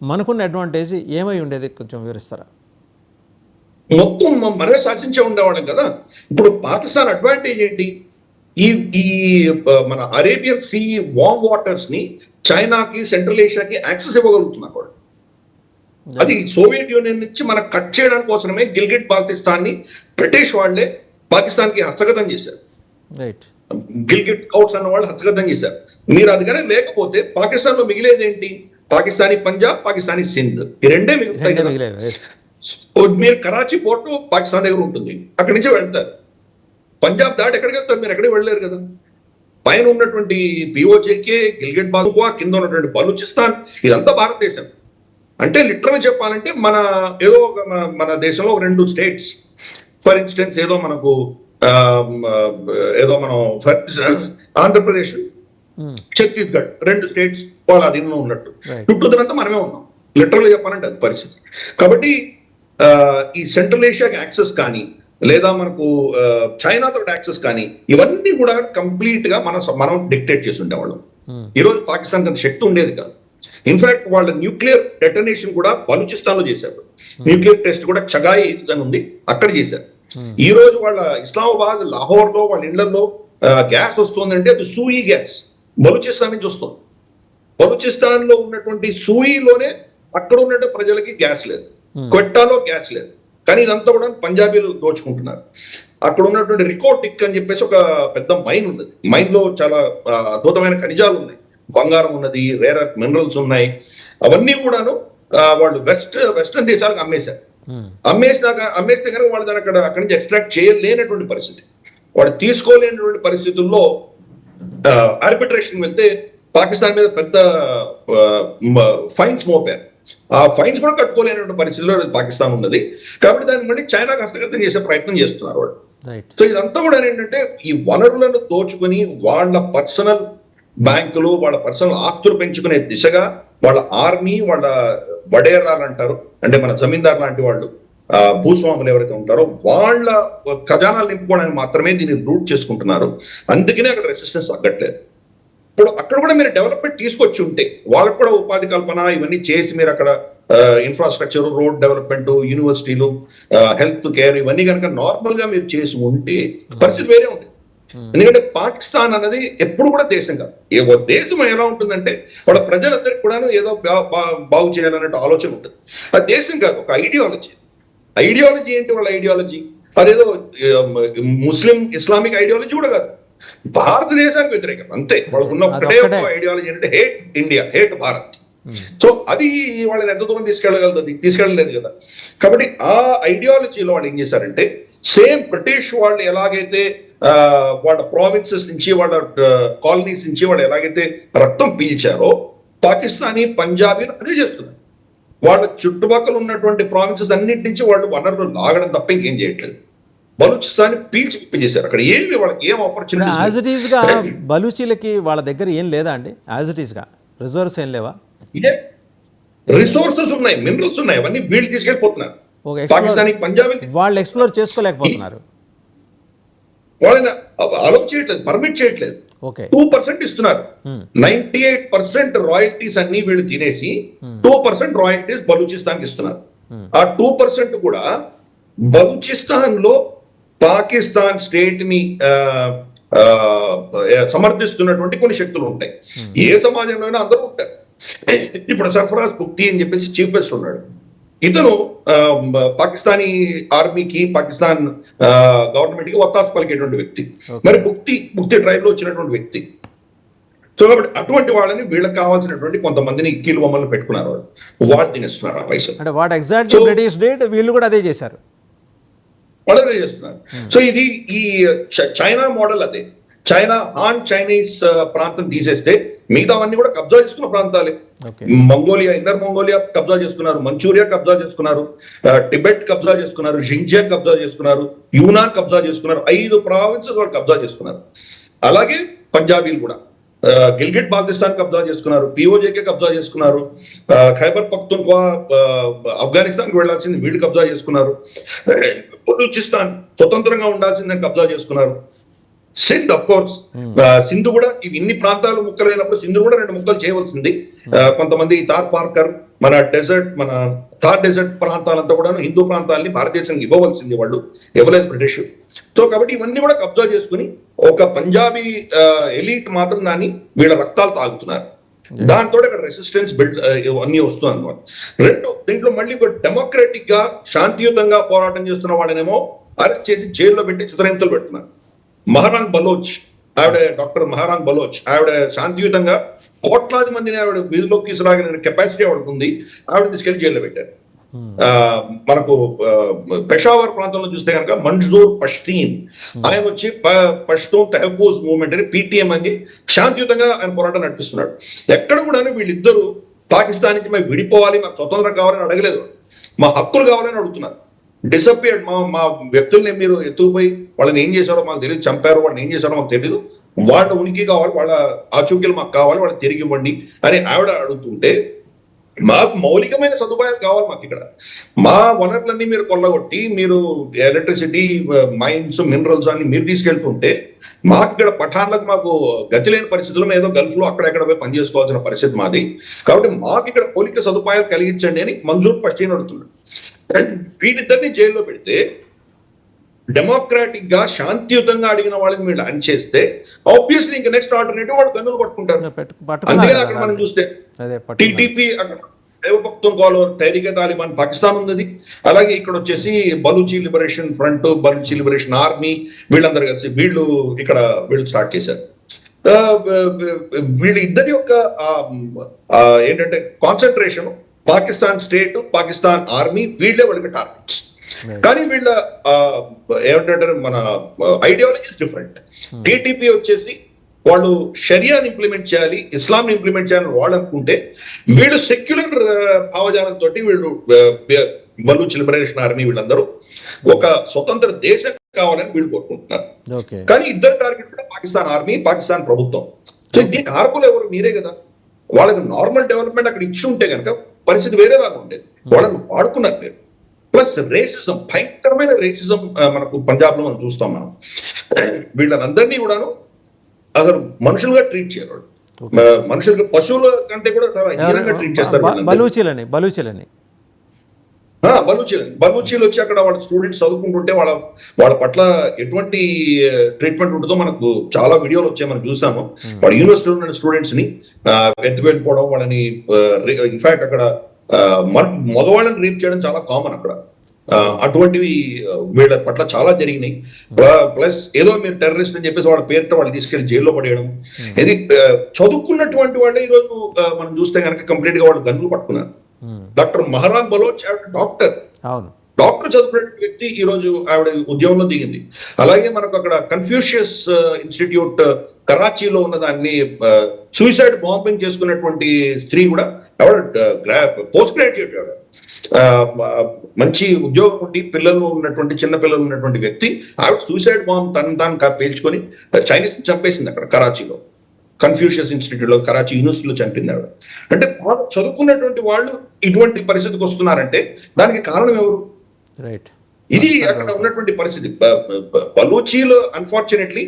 మనకున్న అడ్వాంటేజ్ ఏమై ఉండేది కొంచెం వివరిస్తారా? మొత్తం మనమే శాసించే ఉండేవాళ్ళం కదా. ఇప్పుడు పాకిస్తాన్ అడ్వాంటేజ్ ఏంటి? ఈ మన అరేబియన్ సీ వామ్ వాటర్స్ ని చైనాకి, సెంట్రల్ ఏషియాకి యాక్సెస్ ఇవ్వగలుగుతున్నారు వాళ్ళు. అది సోవియట్ యూనియన్ నుంచి మనకు కట్ చేయడానికి కోసమే గిల్గిట్ బాల్టిస్తాన్ ని బ్రిటిష్ వాళ్లే పాకిస్తాన్ కి హస్తగతం చేశారు. గిల్గిట్ స్కౌట్స్ అన్న వాళ్ళు హస్తగతం చేశారు. మీరు అది కానీ లేకపోతే పాకిస్తాన్ లో మిగిలేది ఏంటి? పాకిస్తానీ పంజాబ్, పాకిస్తానీ సింధ్, ఈ రెండే మిగులుతాయి కదా. మీరు కరాచీ పోర్టు పాకిస్తాన్ దగ్గర ఉంటుంది, అక్కడి నుంచి వెళ్తారు. పంజాబ్ దాటి ఎక్కడికి వెళ్తారు? మీరు ఎక్కడికి వెళ్ళలేరు కదా. పైన ఉన్నటువంటి పిఓజేకే, గిల్గిట్ బాల్టిస్తా, కింద ఉన్నటువంటి బలూచిస్తాన్, ఇదంతా భారతదేశం. అంటే లిటరల్ చెప్పాలంటే మన ఏదో మన దేశంలో ఒక 2 స్టేట్స్, ఫర్ ఇన్స్టెన్స్ ఏదో మనకు మనం ఆంధ్రప్రదేశ్, ఛత్తీస్గఢ్ 2 స్టేట్స్ వాళ్ళ అధీనంలో ఉన్నట్టు. చుట్టూదంతా మనమే ఉన్నాం లిటరల్ చెప్పాలంటే అది పరిస్థితి. కాబట్టి ఈ సెంట్రల్ ఏషియాకి యాక్సెస్ కానీ, లేదా మనకు చైనాతో యాక్సెస్ కానీ, ఇవన్నీ కూడా కంప్లీట్ గా మనం డిక్టేట్ చేసి ఉండేవాళ్ళం. ఈరోజు పాకిస్తాన్ అంత శక్తి ఉండేది కాదు. ఇన్ఫాక్ట్ వాళ్ళ న్యూక్లియర్ డెటనేషన్ కూడా బలూచిస్తాన్ లో చేశారు. న్యూక్లియర్ టెస్ట్ కూడా చగాయి అని ఉంది, అక్కడ చేశారు. ఈ రోజు వాళ్ళ ఇస్లామాబాద్, లాహోర్ లో వాళ్ళ ఇళ్లలో గ్యాస్ వస్తుందంటే అది సూయి గ్యాస్ బలూచిస్తాన్ నుంచి వస్తుంది. బలూచిస్తాన్ లో ఉన్నటువంటి సూయిలోనే అక్కడ ఉన్నట్టు ప్రజలకి గ్యాస్ లేదు, క్వెట్టాలో గ్యాస్ లేదు. కానీ ఇదంతా కూడా పంజాబీలు దోచుకుంటున్నారు. అక్కడ ఉన్నటువంటి రికోటిక్ అని చెప్పేసి ఒక పెద్ద మైన్ ఉన్నది. మైన్ లో చాలా అద్భుతమైన ఖనిజాలు ఉన్నాయి, బంగారం ఉన్నది, రేర్ ఎర్త్ మినరల్స్ ఉన్నాయి. అవన్నీ కూడాను వాళ్ళు వెస్టర్న్ దేశాలకు అమ్మేశారు. అమ్మేస్తే కనుక వాళ్ళు దాన్ని అక్కడి నుంచి ఎక్స్ట్రాక్ట్ చేయలేనటువంటి పరిస్థితి, వాళ్ళు తీసుకోలేనటువంటి పరిస్థితుల్లో ఆర్బిట్రేషన్ వెళ్తే పాకిస్తాన్ మీద పెద్ద ఫైన్స్ మోపారు. ఆ ఫైన్స్ కూడా కట్టుకోలేనటువంటి పరిస్థితిలో పాకిస్తాన్ ఉన్నది. కాబట్టి దాన్ని మళ్ళీ చైనాకు హస్తగతం చేసే ప్రయత్నం చేస్తున్నారు వాళ్ళు. సో ఇదంతా కూడా ఏంటంటే ఈ వనరులను దోచుకుని వాళ్ళ పర్సనల్ బ్యాంకులు, వాళ్ళ పర్సనల్ ఆస్తులు పెంచుకునే దిశగా వాళ్ళ ఆర్మీ, వాళ్ళ వడేరాలు అంటారు, అంటే మన జమీందార్ లాంటి వాళ్ళు, భూస్వాములు ఎవరైతే ఉంటారో వాళ్ళ ఖజానాలు నింపుకోవడానికి మాత్రమే దీన్ని రూట్ చేసుకుంటున్నారు. అందుకనే అక్కడ రెసిస్టెన్స్ తగ్గట్లేదు. ఇప్పుడు అక్కడ కూడా మీరు డెవలప్మెంట్ తీసుకొచ్చి ఉంటే వాళ్ళకు కూడా ఉపాధి కల్పన ఇవన్నీ చేసి మీరు అక్కడ ఇన్ఫ్రాస్ట్రక్చర్, రోడ్ డెవలప్మెంట్, యూనివర్సిటీలు, హెల్త్ కేర్ ఇవన్నీ కనుక నార్మల్ గా మీరు చేసి ఉంటే పరిస్థితి వేరే ఉంది. ఎందుకంటే పాకిస్తాన్ అన్నది ఎప్పుడు కూడా దేశం కాదు. ఏ దేశం ఎలా ఉంటుందంటే వాళ్ళ ప్రజలందరికీ కూడా ఏదో బాగు చేయాలన్నట్టు ఆలోచన ఉంటుంది. అది దేశం కాదు, ఒక ఐడియాలజీ. ఐడియాలజీ ఏంటి వాళ్ళ ఐడియాలజీ? అదేదో ముస్లిం ఇస్లామిక్ ఐడియాలజీ కూడా కాదు, భారతదేశానికి వ్యతిరేకం అంతే. వాళ్ళకు ఉన్న ఒకటే ఐడియాలజీ అంటే hate India, hate Bharat. So అది వాళ్ళని ఎంత దూరం తీసుకెళ్ళలేదు కదా. కాబట్టి ఆ ఐడియాలజీలో వాళ్ళు ఏం చేశారంటే సేమ్ బ్రిటిష్ వాళ్ళు ఎలాగైతే వాళ్ళ ప్రావిన్సెస్ నుంచి, వాళ్ళ కాలనీస్ నుంచి వాళ్ళు ఎలాగైతే రక్తం పీల్చారో పాకిస్తానీ పంజాబీలు అదే చేస్తున్నారు. వాళ్ళ చుట్టుపక్కల ఉన్నటువంటి ప్రావిన్సెస్ అన్నింటి నుంచి వాళ్ళు వనరులు లాగడం తప్ప ఇంకేం చేయట్లేదు. బలూచిస్తాన్ పీల్చిపిచ్చేశారు. అక్కడ ఏమి వాళ్ళకి ఏం ఆపర్చునిటీ? యాజ్ ఇట్ ఈస్ గా బలూచీలకి వాళ్ళ దగ్గర ఏం లేదా అండి? యాజ్ ఇట్ ఈస్ గా రిజర్వ్స్ ఏం లేవా? రిసోర్సెస్ ఉన్నాయి, మినరల్స్ ఉన్నాయి, అవన్నీ వీళ్ళు తీసుకెళ్ళిపోతున్నారు. పాకిస్తానీ పంజాబీ వాళ్ళు ఎక్స్ప్లోర్ చేసుకోలేకపోతున్నారు. వాళ్ళని అలౌ చేయట్లేదు, పర్మిట్ చేయట్లేదు. 2% ఇస్తున్నారు. 98% రాయల్టీస్ అన్ని వీళ్ళు తినేసి 2% రాయల్టీస్ బలూచిస్తాన్కి ఇస్తున్నారు. ఆ 2% కూడా బలూచిస్తాన్ లో పాకిస్తాన్ స్టేట్ ని సమర్థిస్తున్నటువంటి కొన్ని శక్తులు ఉంటాయి. ఏ సమాజంలో అందరూ ఉంటారు. ఇప్పుడు సర్ఫరాజ్ బుక్తి అని చెప్పేసి చీఫ్ మినిస్టర్ ఉన్నాడు. ఇతను పాకిస్తానీ ఆర్మీకి, పాకిస్తాన్ గవర్నమెంట్ కి ఒత్తాసు పలికేటువంటి వ్యక్తి. మరి బుక్తి ట్రైబ్ లో వచ్చినటువంటి వ్యక్తి. సో కాబట్టి అటువంటి వాళ్ళని వీళ్ళకి కావాల్సినటువంటి కొంతమందిని కీలు బొమ్మలు పెట్టుకున్నారు. వాళ్ళు తినేస్తున్నారు ఆ పైసలు. అంటే వాట్ ఎగ్జాక్ట్లీ బ్రిటిష్ డిడ్, వీళ్ళు కూడా అదే చేశారు, వాళ్ళు అదే చేస్తున్నారు. సో ఇది ఈ చైనా మోడల్ అదే. చైనా చైనీస్ ప్రాంతం తీసేస్తే మిగతావన్నీ కూడా కబ్జా చేసుకున్న ప్రాంతాలే. మంగోలియా, ఇన్నర్ మంగోలియా కబ్జా చేసుకున్నారు, మంచూరియా కబ్జా చేసుకున్నారు, టిబెట్ కబ్జా చేసుకున్నారు, జింజియాక్ కబ్జా చేసుకున్నారు, యూనాన్ కబ్జా చేసుకున్నారు. 5 ప్రావిన్సెస్ వాళ్ళు కబ్జా చేసుకున్నారు. అలాగే పంజాబీలు కూడా గిల్గిట్ బాల్టిస్తాన్ కబ్జా చేసుకున్నారు, పిఓజేకే కబ్జా చేసుకున్నారు, ఖైబర్ పఖ్తూన్ఖ్వా ఆఫ్ఘనిస్తాన్కి వెళ్లాల్సింది వీళ్ళు కబ్జా చేసుకున్నారు, బలూచిస్తాన్ స్వతంత్రంగా ఉండాల్సిందని కబ్జా చేసుకున్నారు. సింధ్ ఆఫ్ కోర్స్, సింధు కూడా ఇన్ని ప్రాంతాలు ముక్కలైనప్పుడు సింధు కూడా 2 ముక్కలు చేయవలసింది. కొంతమంది థార్ పార్కర్ మన థార్ డెజర్ట్ ప్రాంతాలంతా కూడా హిందూ ప్రాంతాలని భారతదేశానికి ఇవ్వవలసింది, వాళ్ళు ఇవ్వలేదు బ్రిటిష్. సో కాబట్టి ఇవన్నీ కూడా కబ్జా చేసుకుని ఒక పంజాబీ ఎలీట్ మాత్రం దాన్ని వీళ్ళ రక్తాలు తాగుతున్నారు. దాంతో ఇక్కడ రెసిస్టెన్స్ బిల్డ్ అన్ని వస్తుంది అనమాట. దీంట్లో మళ్ళీ ఒక డెమోక్రటిక్ గా శాంతియుతంగా పోరాటం చేస్తున్న వాళ్ళనేమో అరెస్ట్ చేసి జైల్లో పెట్టి చిత్రహింసలు పెడుతున్నారు. మహారాంగ్ బలోచ్ ఆవిడ, డాక్టర్ మహారాంగ్ బలోచ్ ఆవిడ శాంతియుతంగా కోట్లాది మందిని ఆవిడ వీధిలోకి తీసుకురాగిన కెపాసిటీ ఆవిడకుంది. ఆవిడ తీసుకెళ్లి జైల్లో పెట్టారు. మనకు పెషావర్ ప్రాంతంలో చూస్తే కనుక మంజూర్ పష్తీన్ ఆయన వచ్చి పష్తూన్ తెహఫూజ్ మూవ్మెంట్ అని PTM అని శాంతియుతంగా ఆయన పోరాటం నడిపిస్తున్నాడు. ఎక్కడ కూడా వీళ్ళిద్దరూ పాకిస్తాన్ నుంచి మేము విడిపోవాలి, మాకు స్వతంత్రం కావాలని అడగలేదు, మా హక్కులు కావాలని అడుగుతున్నారు. డిసపియర్డ్ మా వ్యక్తుల్ని మీరు ఎత్తుకుపోయి వాళ్ళని ఏం చేశారో మాకు తెలియదు, చంపారో, వాళ్ళని ఏం చేశారో మాకు తెలియదు, వాళ్ళ ఉనికి కావాలి, వాళ్ళ ఆచూక్యలు మాకు కావాలి, వాళ్ళకి తిరిగి ఇవ్వండి అని ఆవిడ అడుగుతుంటే మాకు మౌలికమైన సదుపాయాలు కావాలి. మాకు ఇక్కడ మా వనరులన్నీ మీరు కొల్లగొట్టి మీరు ఎలక్ట్రిసిటీ, మైన్స్, మినరల్స్ అన్ని మీరు తీసుకెళ్తుంటే మాకు ఇక్కడ పఠాన్లకు మాకు గతి లేని పరిస్థితుల్లో ఏదో గల్ఫ్ లో అక్కడెక్కడ పోయి పనిచేసుకోవాల్సిన పరిస్థితి మాది. కాబట్టి మాకు ఇక్కడ మౌలిక సదుపాయాలు కలిగించండి అని మంజూర్ పష్తీన్ అడుగుతున్నాడు. వీటిద్దరిని జైల్లో పెడితే డెమోక్రాటిక్ గా శాంతియుతంగా అడిగిన వాళ్ళని మీరు లాంచ్ చేస్తే ఆబ్వియస్లీ ఇంకా నెక్స్ట్ ఆల్టర్నేటివ్ వాళ్ళు గన్నులు పట్టుకుంటారు. అందుకని అక్కడ మనం చూస్తే టీటీపీ తహరీకే తాలిబాన్ పాకిస్తాన్ ఉంది, అలాగే ఇక్కడ వచ్చేసి Baluchi liberation front, Baluchi liberation army వీళ్ళందరూ కలిసి వీళ్ళు స్టార్ట్ చేశారు. వీళ్ళ ఇద్దరి యొక్క ఏంటంటే concentration Pakistan state, Pakistan army వీళ్ళే వాళ్ళకి టార్గెట్స్. కానీ వీళ్ళ ఏమిటంటే మన ఐడియాలజీస్ డిఫరెంట్. టీటీపీ వచ్చేసి వాళ్ళు షరియాని ఇంప్లిమెంట్ చేయాలి, ఇస్లాంని ఇంప్లిమెంట్ చేయాలని వాళ్ళు అనుకుంటే వీళ్ళు సెక్యులర్ భావజాలంతో వీళ్ళు బలూచ్ లిబరేషన్ ఆర్మీ వీళ్ళందరూ ఒక స్వతంత్ర దేశం కావాలని వీళ్ళు కోరుకుంటున్నారు. కానీ ఇద్దరు టార్గెట్ కూడా పాకిస్తాన్ ఆర్మీ, పాకిస్తాన్ ప్రభుత్వం. సో దీనికి కారకులు ఎవరు? మీరే కదా. వాళ్ళకి నార్మల్ డెవలప్మెంట్ అక్కడ ఇచ్చి ఉంటే కనుక పరిస్థితి వేరేలాగా ఉండేది. వాళ్ళని వాడుకున్నారు మీరు. ప్లస్ రేసిజం, భయంకరమైన రేసిజం మనకు పంజాబ్ లో మనం చూస్తాం. మనం వీళ్ళనందరినీ కూడాను అసలు మనుషులుగా ట్రీట్ చేయరు. మనుషులుగా పశువుల కంటే కూడా చాలా హీనంగా ట్రీట్ చేస్తారు. బలూచీలని బలూచీలు వచ్చి అక్కడ వాళ్ళ స్టూడెంట్స్ చదువుకుంటుంటే వాళ్ళ పట్ల ఎటువంటి ట్రీట్మెంట్ ఉంటుందో మనకు చాలా వీడియోలు వచ్చాయి, మనం చూసాము. వాళ్ళ యూనివర్సిటీలో ఉన్న స్టూడెంట్స్ ని ఎత్తుకెళ్ళిపోవడం, వాళ్ళని ఇన్ఫాక్ట్ అక్కడ మగవాళ్ళని రేప్ చేయడం చాలా కామన్ అక్కడ. అటువంటివి వీళ్ళ పట్ల చాలా జరిగినాయి. ప్లస్ ఏదో మీరు టెర్రరిస్ట్ అని చెప్పేసి వాళ్ళ పేరుతో వాళ్ళు తీసుకెళ్లి జైల్లో పడేయడం. ఇది చదువుకున్నటువంటి వాళ్ళే ఈరోజు మనం చూస్తే కనుక కంప్లీట్ గా వాళ్ళు గన్నులు పట్టుకున్నారు. డాక్టర్ మహరాన్ బలోచ్ డాక్టర్ చదువుకునే వ్యక్తి ఈ రోజు ఆవిడ ఉద్యమంలో దిగింది. అలాగే మనకు అక్కడ కన్ఫ్యూషియస్ ఇన్స్టిట్యూట్ కరాచీలో ఉన్న దాన్ని సూసైడ్ బాంబింగ్ చేసుకున్నటువంటి స్త్రీ కూడా పోస్ట్ గ్రాడ్యుయేట్, మంచి ఉద్యోగం ఉండి పిల్లలు ఉన్నటువంటి చిన్న పిల్లలు ఉన్నటువంటి వ్యక్తి ఆవిడ సూసైడ్ బాంబ్ తాను పేల్చుకొని చైనీస్ చంపేసింది అక్కడ కరాచీలో, కన్ఫ్యూషియస్ ఇన్స్టిట్యూట్ లో, కరాచీ యూనివర్సిటీలో చంపింది ఆవిడ. అంటే వాళ్ళు చదువుకున్నటువంటి వాళ్ళు ఇటువంటి పరిస్థితికి వస్తున్నారంటే దానికి కారణం ఎవరు? ఇది అక్కడ ఉన్నటువంటి పరిస్థితి. బలూచీలు అన్ఫార్చునేట్లీ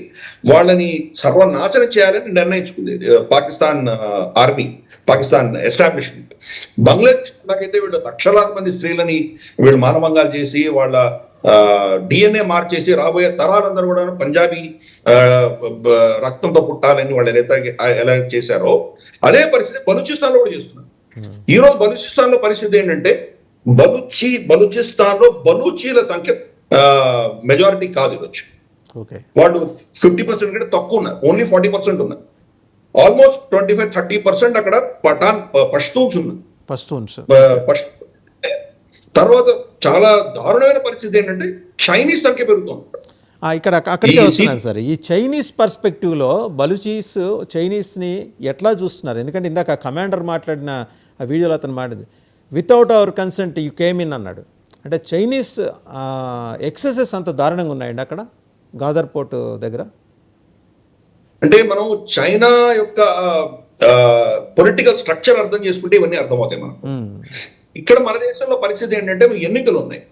వాళ్ళని సర్వనాశనం చేయాలని నిర్ణయించుకుంది పాకిస్తాన్ ఆర్మీ, పాకిస్తాన్ ఎస్టాబ్లిష్మెంట్. బంగ్లాదేశ్ నాకైతే వీళ్ళు లక్షలాది మంది స్త్రీలని వీళ్ళు మానభంగాలు చేసి వాళ్ళ డిఎన్ఏ మార్చేసి రాబోయే తరాలందరూ కూడా పంజాబీ రక్తంతో పుట్టాలని వాళ్ళు ఎలా చేశారో అదే పరిస్థితి బలూచిస్తాన్ లో కూడా చేస్తున్నారు. ఈ రోజు బలూచిస్తాన్ లో పరిస్థితి ఏంటంటే బలూచిస్తాన్ లో బలూచీల సంఖ్య మెజారిటీ కాదు ఈరోజు. వాళ్ళు 50% కంటే తక్కువ ఉన్నారు, ఓన్లీ 40% ఉన్నారు. ఆల్మోస్ట్ 25-30% అక్కడ పష్తూన్స్ ఉన్నారు. తర్వాత చాలా దారుణమైన పరిస్థితి ఏంటంటే చైనీస్ సంఖ్య పెరుగుతుంది. ఇక్కడ అక్కడికే వస్తున్నారు సార్. ఈ చైనీస్ పర్స్పెక్టివ్లో బలూచీస్ చైనీస్ని ఎట్లా చూస్తున్నారు? ఎందుకంటే ఇందాక కమాండర్ మాట్లాడిన ఆ వీడియోలో అతను మాట్లాడింది without hour consent you came in అన్నాడు. అంటే చైనీస్ ఎక్సెసెస్ అంత దారుణంగా ఉన్నాయండి అక్కడ గాదర్ పోర్ట్ దగ్గర. అంటే మనం చైనా యొక్క పొలిటికల్ స్ట్రక్చర్ అర్థం చేసుకుంటే ఇవన్నీ అర్థమవుతాయి మనం. ఇక్కడ మన దేశంలో పరిస్థితి ఏంటంటే ఎన్నికలు ఉన్నాయి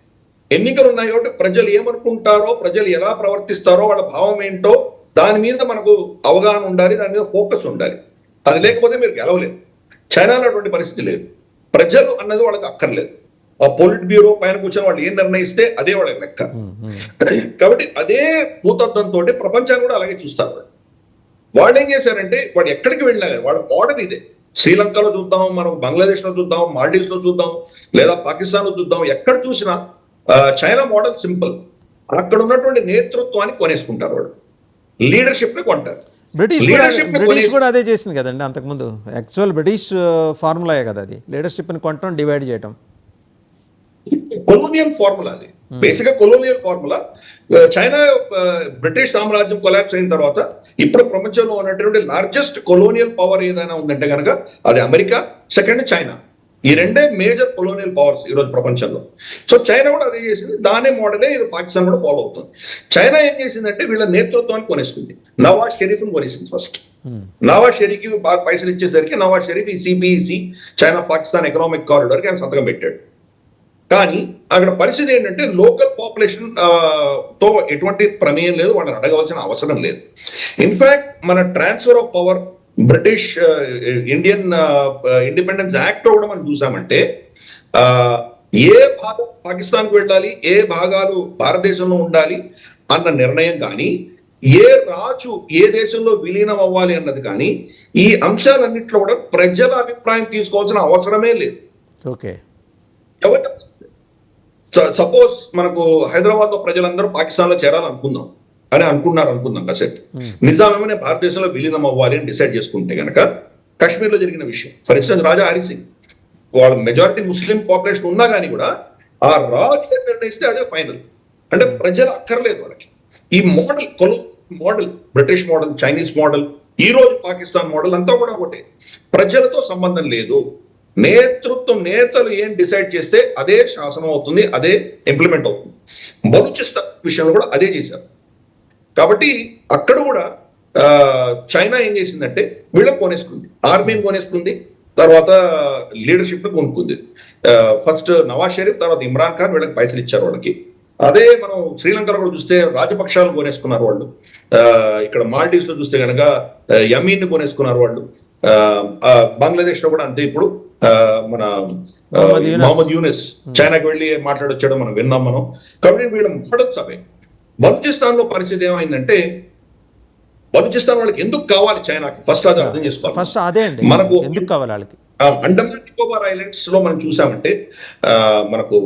కాబట్టి ప్రజలు ఏమనుకుంటారో, ప్రజలు ఎలా ప్రవర్తిస్తారో, వాళ్ళ భావం ఏంటో దాని మీద మనకు అవగాహన ఉండాలి, దాని మీద ఫోకస్ ఉండాలి. అది లేకపోతే మీరు గెలవలేదు. చైనాలో అటువంటి పరిస్థితి లేదు. ప్రజలు అన్నది వాళ్ళకి అక్కర్లేదు. ఆ పొలిట్ బ్యూరో పైన కూర్చొని వాళ్ళు ఏం నిర్ణయిస్తే అదే వాళ్ళకి లెక్క. కాబట్టి అదే భూతత్వంతో ప్రపంచాన్ని కూడా అలాగే చూస్తారు. వాళ్ళు ఏం చేశారంటే వాళ్ళు ఎక్కడికి వెళ్ళినా వాళ్ళ మోడల్ ఇదే. శ్రీలంకలో చూద్దాం, మనం బంగ్లాదేశ్ లో చూద్దాం, మాల్డీవ్స్ లో చూద్దాం, లేదా పాకిస్తాన్ లో చూద్దాం, ఎక్కడ చూసినా చైనా మోడల్ సింపుల్. అక్కడ ఉన్నటువంటి నేతృత్వాన్ని కొనేసుకుంటారు, వాళ్ళు లీడర్షిప్ ని కొంటారు. బ్రిటిష్ కూడా అదే చేసింది కదండి అంతకుముందు. యాక్చువల్ బ్రిటిష్ ఫార్ములాయే కదా అది, లీడర్షిప్ ని కొనటం, డివైడ్ చేయటం. కొలోనియల్ ఫార్ములా అది, బేసిక్ గా కొలోనియల్ ఫార్ములా. చైనా బ్రిటిష్ సామ్రాజ్యం కొలాప్స్ అయిన తర్వాత ఇప్పుడు ప్రపంచంలో ఉన్నటువంటి లార్జెస్ట్ కొలోనియల్ పవర్ ఏదైనా ఉందంటే కనుక అది అమెరికా, సెకండ్ చైనా. ఈ రెండే మేజర్ కొలోనియల్ పవర్స్ ఈ రోజు ప్రపంచంలో. సో చైనా కూడా అదే చేసింది, దానే మోడలే ఇది పాకిస్తాన్ కూడా ఫాలో అవుతుంది. చైనా ఏం చేసిందంటే వీళ్ళ నేతృత్వాన్ని కొనేస్తుంది. నవాజ్ షరీఫ్ ని కొనేసింది ఫస్ట్. నవాజ్ షరీఫ్ కి బాగా పైసలు ఇచ్చేసరికి నవాజ్ షరీఫ్ ఈ సిబిఈసి చైనా పాకిస్తాన్ ఎకనామిక్ కారిడార్ కి ఆయన సంతకం పెట్టాడు. కానీ అక్కడ పరిస్థితి ఏంటంటే లోకల్ పాపులేషన్ తో ఎటువంటి ప్రమేయం లేదు, వాళ్ళని అడగవలసిన అవసరం లేదు. ఇన్ఫాక్ట్ మన transfer of power British Indian independence act లో కూడా మనం చూసామంటే ఏ భాగం పాకిస్తాన్కు వెళ్ళాలి, ఏ భాగాలు భారతదేశంలో ఉండాలి అన్న నిర్ణయం కానీ, ఏ రాజు ఏ దేశంలో విలీనం అవ్వాలి అన్నది కానీ, ఈ అంశాలన్నింటిలో కూడా ప్రజల అభిప్రాయం తీసుకోవాల్సిన అవసరమే లేదు. ఓకే, ఎవరు సపోజ్ మనకు హైదరాబాద్ లో ప్రజలందరూ పాకిస్తాన్ లో చేరాలనుకుందాం అని అనుకుందాం కాసేపు. నిజాం ఏమైనా భారతదేశంలో విలీనం అవ్వాలి అని డిసైడ్ చేసుకుంటే కనుక కాశ్మీర్ లో జరిగిన విషయం, ఫర్ ఇన్స్టెన్స్ రాజా హరి సింగ్, వాళ్ళ మెజారిటీ ముస్లిం పాపులేషన్ ఉన్నా కానీ కూడా ఆ రాజు నిర్ణయిస్తే అదే ఫైనల్. అంటే ప్రజలు అక్కర్లేదు వాళ్ళకి. ఈ model British model, Chinese model, ఈ రోజు పాకిస్తాన్ మోడల్ అంతా కూడా ఒకటే. ప్రజలతో సంబంధం లేదు. నేతలు ఏం డిసైడ్ చేస్తే అదే శాసనం అవుతుంది, అదే ఇంప్లిమెంట్ అవుతుంది. బలూచిస్తాన్ విషయంలో కూడా అదే చేశారు. కాబట్టి అక్కడ కూడా చైనా ఏం చేసిందంటే వీళ్ళని కొనేసుకుంది, ఆర్మీని కొనేసుకుంది, తర్వాత లీడర్షిప్ ని కొనుక్కుంది. ఫస్ట్ నవాజ్ షరీఫ్, తర్వాత ఇమ్రాన్ ఖాన్ వీళ్ళకి పైసలు ఇచ్చారు వాళ్ళకి. అదే మనం శ్రీలంకలో కూడా చూస్తే రాజపక్షాలను కొనేసుకున్నారు వాళ్ళు. ఇక్కడ మాల్డీవ్స్ లో చూస్తే కనుక యమీన్ ని కొనేసుకున్నారు వాళ్ళు. బంగ్లాదేశ్ లో కూడా అంతే. ఇప్పుడు మన మొహమ్మద్ యూనిస్ చైనాకి వెళ్ళి మాట్లాడొచ్చాడు, మనం విన్నాం మనం. కాబట్టి వీళ్ళ మోడల్స్ అవే. బలూచిస్తాన్ లో పరిస్థితి ఏమైందంటే, బలూచిస్తాన్ వాళ్ళకి ఎందుకు కావాలి చైనాకి, ఫస్ట్ అది అర్థం చేసుకోవాలి. ఫస్ట్ అదే అండి, మనకు ఎందుకు కావాలి వాళ్ళకి. అండమాన్ నికోబార్ ఐలాండ్స్ లో మనం చూసామంటే మనకు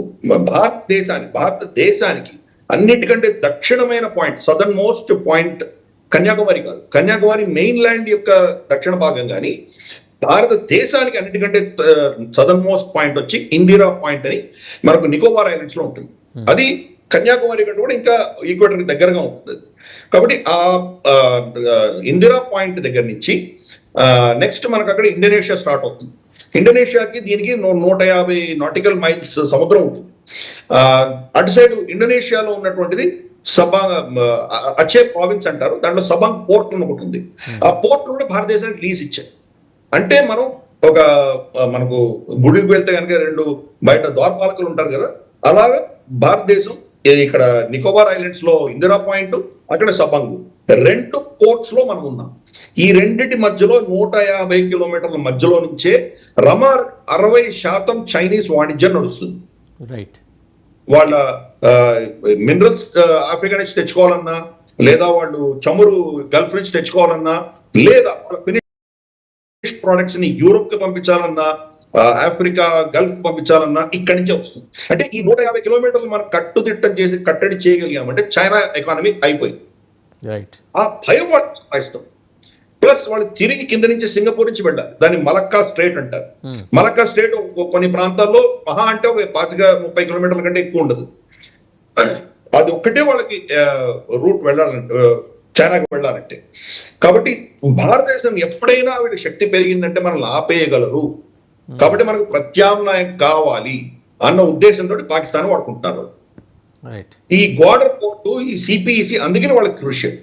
భారతదేశానికి అన్నిటికంటే దక్షిణమైన point, southernmost point Kanyakumari కాదు, కన్యాకుమారి మెయిన్ ల్యాండ్ యొక్క దక్షిణ భాగం. కానీ భారతదేశానికి అన్నిటికంటే సదర్న్ మోస్ట్ పాయింట్ వచ్చి ఇందిరా పాయింట్ అని మనకు నికోబార్ ఐలాండ్స్ లో ఉంటుంది. అది కన్యాకుమారి కంటే కూడా ఇంకా ఈక్వేటర్ దగ్గరగా ఉంటుంది. కాబట్టి ఆ ఇందిరా పాయింట్ దగ్గర నుంచి నెక్స్ట్ మనకు అక్కడ ఇండోనేషియా స్టార్ట్ అవుతుంది. ఇండోనేషియాకి దీనికి 150 నాటికల్ మైల్స్ సముద్రం ఉంటుంది. అటు సైడ్ ఇండోనేషియాలో ఉన్నటువంటిది అచే ప్రావిన్స్ అంటారు, దాంట్లో సబాంగ్ పోర్ట్ ఒకటి ఉంది. ఆ పోర్ట్ కూడా భారతదేశానికి లీజ్ ఇచ్చారు. అంటే మనం మనకు గుడికి వెళ్తే కనుక 2 బయట ద్వారపాలకులు ఉంటారు కదా, అలాగా భారతదేశం ఇక్కడ నికోబార్ ఐలాండ్స్ లో ఇందిరా పాయింట్, అక్కడ సబాంగ్, 2 పోర్ట్స్ లో మనం ఉన్నాం. ఈ రెండిటి మధ్యలో 150 కిలోమీటర్ల మధ్యలో నుంచే 60% చైనీస్ వాణిజ్యం నడుస్తుంది. రైట్. వాళ్ళ మినరల్స్ ఆఫ్రికా నుంచి తెచ్చుకోవాలన్నా, లేదా వాళ్ళు చమురు గల్ఫ్ నుంచి తెచ్చుకోవాలన్నా, లేదా వాళ్ళ ఫినిష్ ప్రొడక్ట్స్ ని యూరోప్ కి పంపించాలన్నా, ఆఫ్రికా గల్ఫ్ పంపించాలన్నా ఇక్కడి నుంచే వస్తుంది. అంటే ఈ 150 కిలోమీటర్లు మనం కట్టుదిట్టం చేసి కట్టడి చేయగలిగామంటే చైనా ఎకానమీ అయిపోయింది. రైట్. ఆ భయం వాళ్ళు సంపాదిస్తాం. ప్లస్ వాళ్ళు తిరిగి కింద నుంచి సింగపూర్ నుంచి వెళ్ళాలి. దాన్ని మలక్కా స్ట్రేట్ అంటారు. మలక్కా స్ట్రేట్ కొన్ని ప్రాంతాల్లో మహా అంటే ఒక 25-30 కిలోమీటర్ల కంటే ఎక్కువ ఉండదు. అది ఒక్కటే వాళ్ళకి రూట్ వెళ్ళాలంటే, చైనాకి వెళ్ళాలంటే. కాబట్టి భారతదేశం ఎప్పుడైనా వీళ్ళ శక్తి పెరిగిందంటే మనల్ని ఆపేయగలరు. కాబట్టి మనకు ప్రత్యామ్నాయం కావాలి అన్న ఉద్దేశంతో పాకిస్తాన్ వాడుకుంటున్నారు. ఈ గోడర్ పోర్టు, ఈ సిపిఈసి అందుకని వాళ్ళకి క్రూషియల్.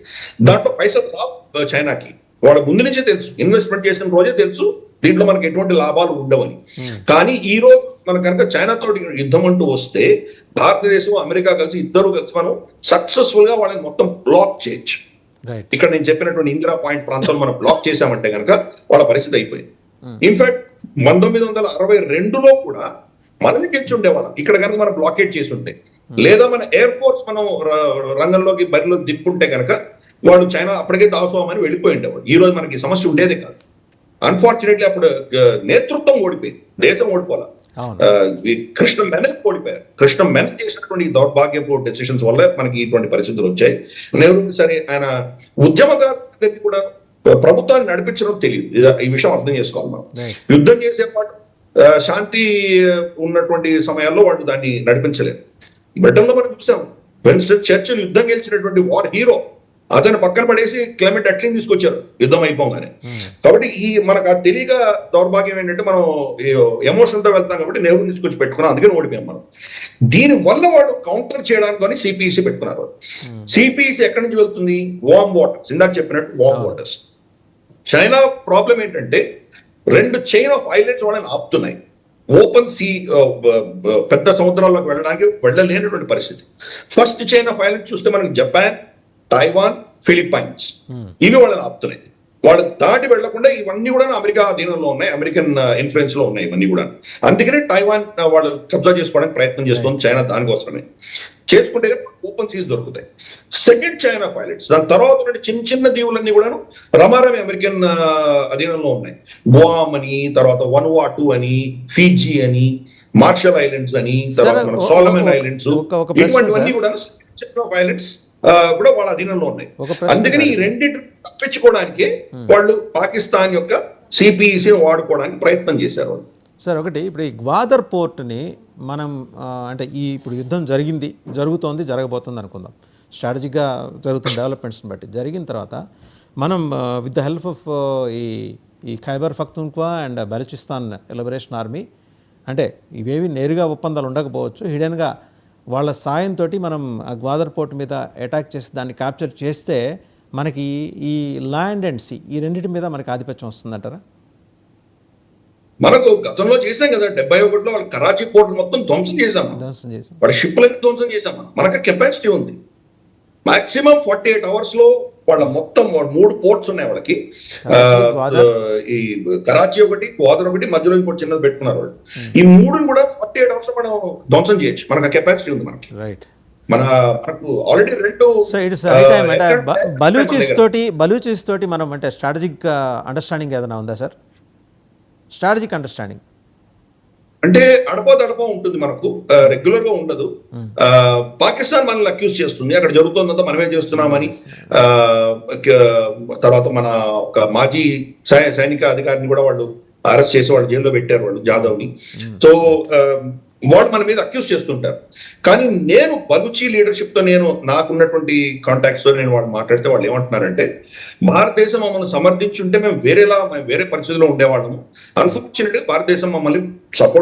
దాంట్లో పైసలు రావు చైనాకి. వాళ్ళ ముందు నుంచే తెలుసు, ఇన్వెస్ట్మెంట్ చేసిన రోజే తెలుసు దీంట్లో మనకి ఎటువంటి లాభాలు ఉండవని. కానీ ఈ రోజు మన కనుక చైనాతో యుద్ధం అంటూ వస్తే భారతదేశం, అమెరికా కలిసి ఇద్దరు కలిసి మనం సక్సెస్ఫుల్ గా వాళ్ళని మొత్తం బ్లాక్ చేయొచ్చు. ఇక్కడ నేను చెప్పినటువంటి ఇందిరా పాయింట్ ప్రాంతం మనం బ్లాక్ చేశామంటే కనుక వాళ్ళ పరిస్థితి అయిపోయింది. ఇన్ఫాక్ట్ 1962లో కూడా మనమే గెలిచి ఉండేవాళ్ళం ఇక్కడ కనుక మనం బ్లాకేట్ చేసి ఉంటే, లేదా మన ఎయిర్ ఫోర్స్ మనం రంగంలోకి బరిలో దిక్కుంటే కనుక వాడు చైనా అప్పటికే దాసోమని వెళ్ళిపోయి ఉండేవాడు. ఈ రోజు మనకి సమస్య ఉండేదే కాదు. అన్ఫార్చునేట్లీ అప్పుడు నేతృత్వం ఓడిపోయింది, దేశం ఓడిపోవాలి. కృష్ణ మెనన్ ఓడిపోయారు. కృష్ణ మెనన్ చేసినటువంటి దౌర్భాగ్యపు డెసిషన్స్ వల్ల మనకి ఇటువంటి పరిస్థితులు వచ్చాయి. నెహ్రూ సరే ఆయన ఉద్యమకారులకి కూడా ప్రభుత్వాన్ని నడిపించడం తెలియదు. ఈ విషయం అర్థం చేసుకోవాలి మనం. యుద్ధం చేసే పాటు శాంతి ఉన్నటువంటి సమయాల్లో వాళ్ళు దాన్ని నడిపించలేరు. బ్రిటన్లో మనం చూసాం, విన్స్టన్ చర్చిల్ యుద్ధం గెలిచినటువంటి వార్ హీరో, అతను పక్కన పడేసి క్లైమేట్ అట్లీని తీసుకొచ్చారు యుద్ధం అయిపోగానే. కాబట్టి ఈ మనకు ఆ తెలియక దౌర్భాగ్యం ఏంటంటే మనం ఎమోషన్ తో వెళ్తాం కాబట్టి నెహ్రూ తీసుకొచ్చి పెట్టుకున్నాం, అందుకని ఓడిపోయాం మనం. దీని వల్ల వాడు కౌంటర్ చేయడానికి సిపిఈసి పెట్టుకున్నారు. సిపిఈసి ఎక్కడి నుంచి వెళ్తుంది? వార్మ్ వాటర్స్, ఇందాక చెప్పినట్టు వార్మ్ వాటర్స్. చైనా ప్రాబ్లం ఏంటంటే 2 చైన్ ఆఫ్ ఐలాండ్స్ వాళ్ళని ఆపుతున్నాయి. ఓపెన్ సీ పెద్ద సముద్రాల్లోకి వెళ్ళలేనటువంటి పరిస్థితి. ఫస్ట్ చైన్ ఆఫ్ ఐలాండ్స్ చూస్తే మనకి జపాన్, తైవాన్, ఫిలిప్పైన్స్, ఇవి వాళ్ళని ఆపుతున్నాయి. వాళ్ళు దాటి వెళ్లకుండా ఇవన్నీ కూడా అమెరికా అధీనంలో ఉన్నాయి, అమెరికన్ ఇన్ఫ్లుయెన్స్ లో ఉన్నాయి ఇవన్నీ కూడా. అందుకనే తైవాన్ వాళ్ళు కబ్జా చేసుకోవడానికి ప్రయత్నం చేస్తుంది చైనా. దానికోసమే చేసుకుంటే ఓపెన్ సీస్ దొరుకుతాయి. సెకండ్ చైన్ ఆఫ్ ఐలాండ్స్, దాని తర్వాత చిన్న చిన్న దీవులన్నీ కూడా రమారమి అమెరికన్ అధీనంలో ఉన్నాయి. గువామ్ అని, తర్వాత వనువాటు అని, ఫీజీ అని, మార్షల్ ఐలాండ్స్ అని, తర్వాత మన సోలమన్ ఐలాండ్స్, ఇటువంటివన్నీ కూడా చైన్ ఆఫ్ ఐలాండ్స్ కూడా వాళ్ళ అధీనంలో ఉన్నాయి. అందుకని ఈ రెండింటి తప్పించుకోవడానికి వాళ్ళు పాకిస్తాన్ యొక్క సిపిఈసిని వాడుకోవడానికి ప్రయత్నం చేశారు. సార్ ఒకటి, ఇప్పుడు ఈ గ్వాదర్ పోర్ట్ని మనం అంటే ఇప్పుడు యుద్ధం జరుగుతోంది, జరగబోతుంది అనుకుందాం, స్ట్రాటజిక్గా జరుగుతున్న డెవలప్మెంట్స్ని బట్టి జరిగిన తర్వాత మనం విత్ ద హెల్ప్ ఆఫ్ ఈ Khyber Pakhtunkhwa and Balochistan liberation army, అంటే ఇవేవి నేరుగా ఒప్పందాలు ఉండకపోవచ్చు, హిడెన్గా వాళ్ళ సాయంతో మనం ఆ గ్వాదర్ పోర్ట్ మీద అటాక్ చేసి దాన్ని క్యాప్చర్ చేస్తే మనకి ఈ ల్యాండ్ అండ్ సీ, ఈ రెండింటి మీద మనకి ఆధిపత్యం వస్తుందంటారా? మనకు గతంలో చేసాం కదా 71లో వాళ్ళ కరాచీ పోర్ట్ మొత్తం ధ్వంసం చేశాం, ధ్వంసం చేసాం. వాడి షిప్లన్నీ ధ్వంసం చేశాం. మనకు కెపాసిటీ ఉంది. మాక్సిమం 48 hours లో వాళ్ళ మొత్తం 3 పోర్ట్స్ ఉన్నాయి వాళ్ళకి. ఈ కరాచీ ఒకటి, గ్వాదర్ ఒకటి, మధ్యలో ఇంకోటి చిన్నది పెట్టుకున్నారు వాళ్ళు. ఈ 3 కూడా 48 hours లో మనం ధ్వంసం చేయొచ్చు. మనకు కెపాసిటీ ఉంది మనకి. రైట్. మనకు already 2 so it's high time అంటే బలూచిస్ తోటి మనం అంటే స్ట్రాటజిక్ అండర్స్టాండింగ్ ఏదైనా ఉందా సార్? స్ట్రాటజిక్ అండర్స్టాండింగ్ అంటే అడపో ఉంటుంది మనకు, రెగ్యులర్ గా ఉండదు. పాకిస్తాన్ మనల్ని అక్యూజ్ చేస్తుంది అక్కడ జరుగుతుందంతా మనమే చేస్తున్నామని. తర్వాత మన ఒక మాజీ సైనిక అధికారిని కూడా వాళ్ళు అరెస్ట్ చేసి వాళ్ళు జైల్లో పెట్టారు, వాళ్ళు జాదవ్ ని. సో వాళ్ళు మన మీద అక్యూజ్ చేస్తుంటారు. కానీ నేను బలూచి లీడర్షిప్ తో నాకున్నటువంటి కాంటాక్ట్స్ తో నేను వాళ్ళు మాట్లాడితే వాళ్ళు ఏమంటున్నారంటే, భారతదేశం మమ్మల్ని సమర్థించుంటే మేము వేరే పరిస్థితిలో ఉండేవాళ్ళము. అన్ఫార్చునేట్లీ భారతదేశం మమ్మల్ని సపోర్ట్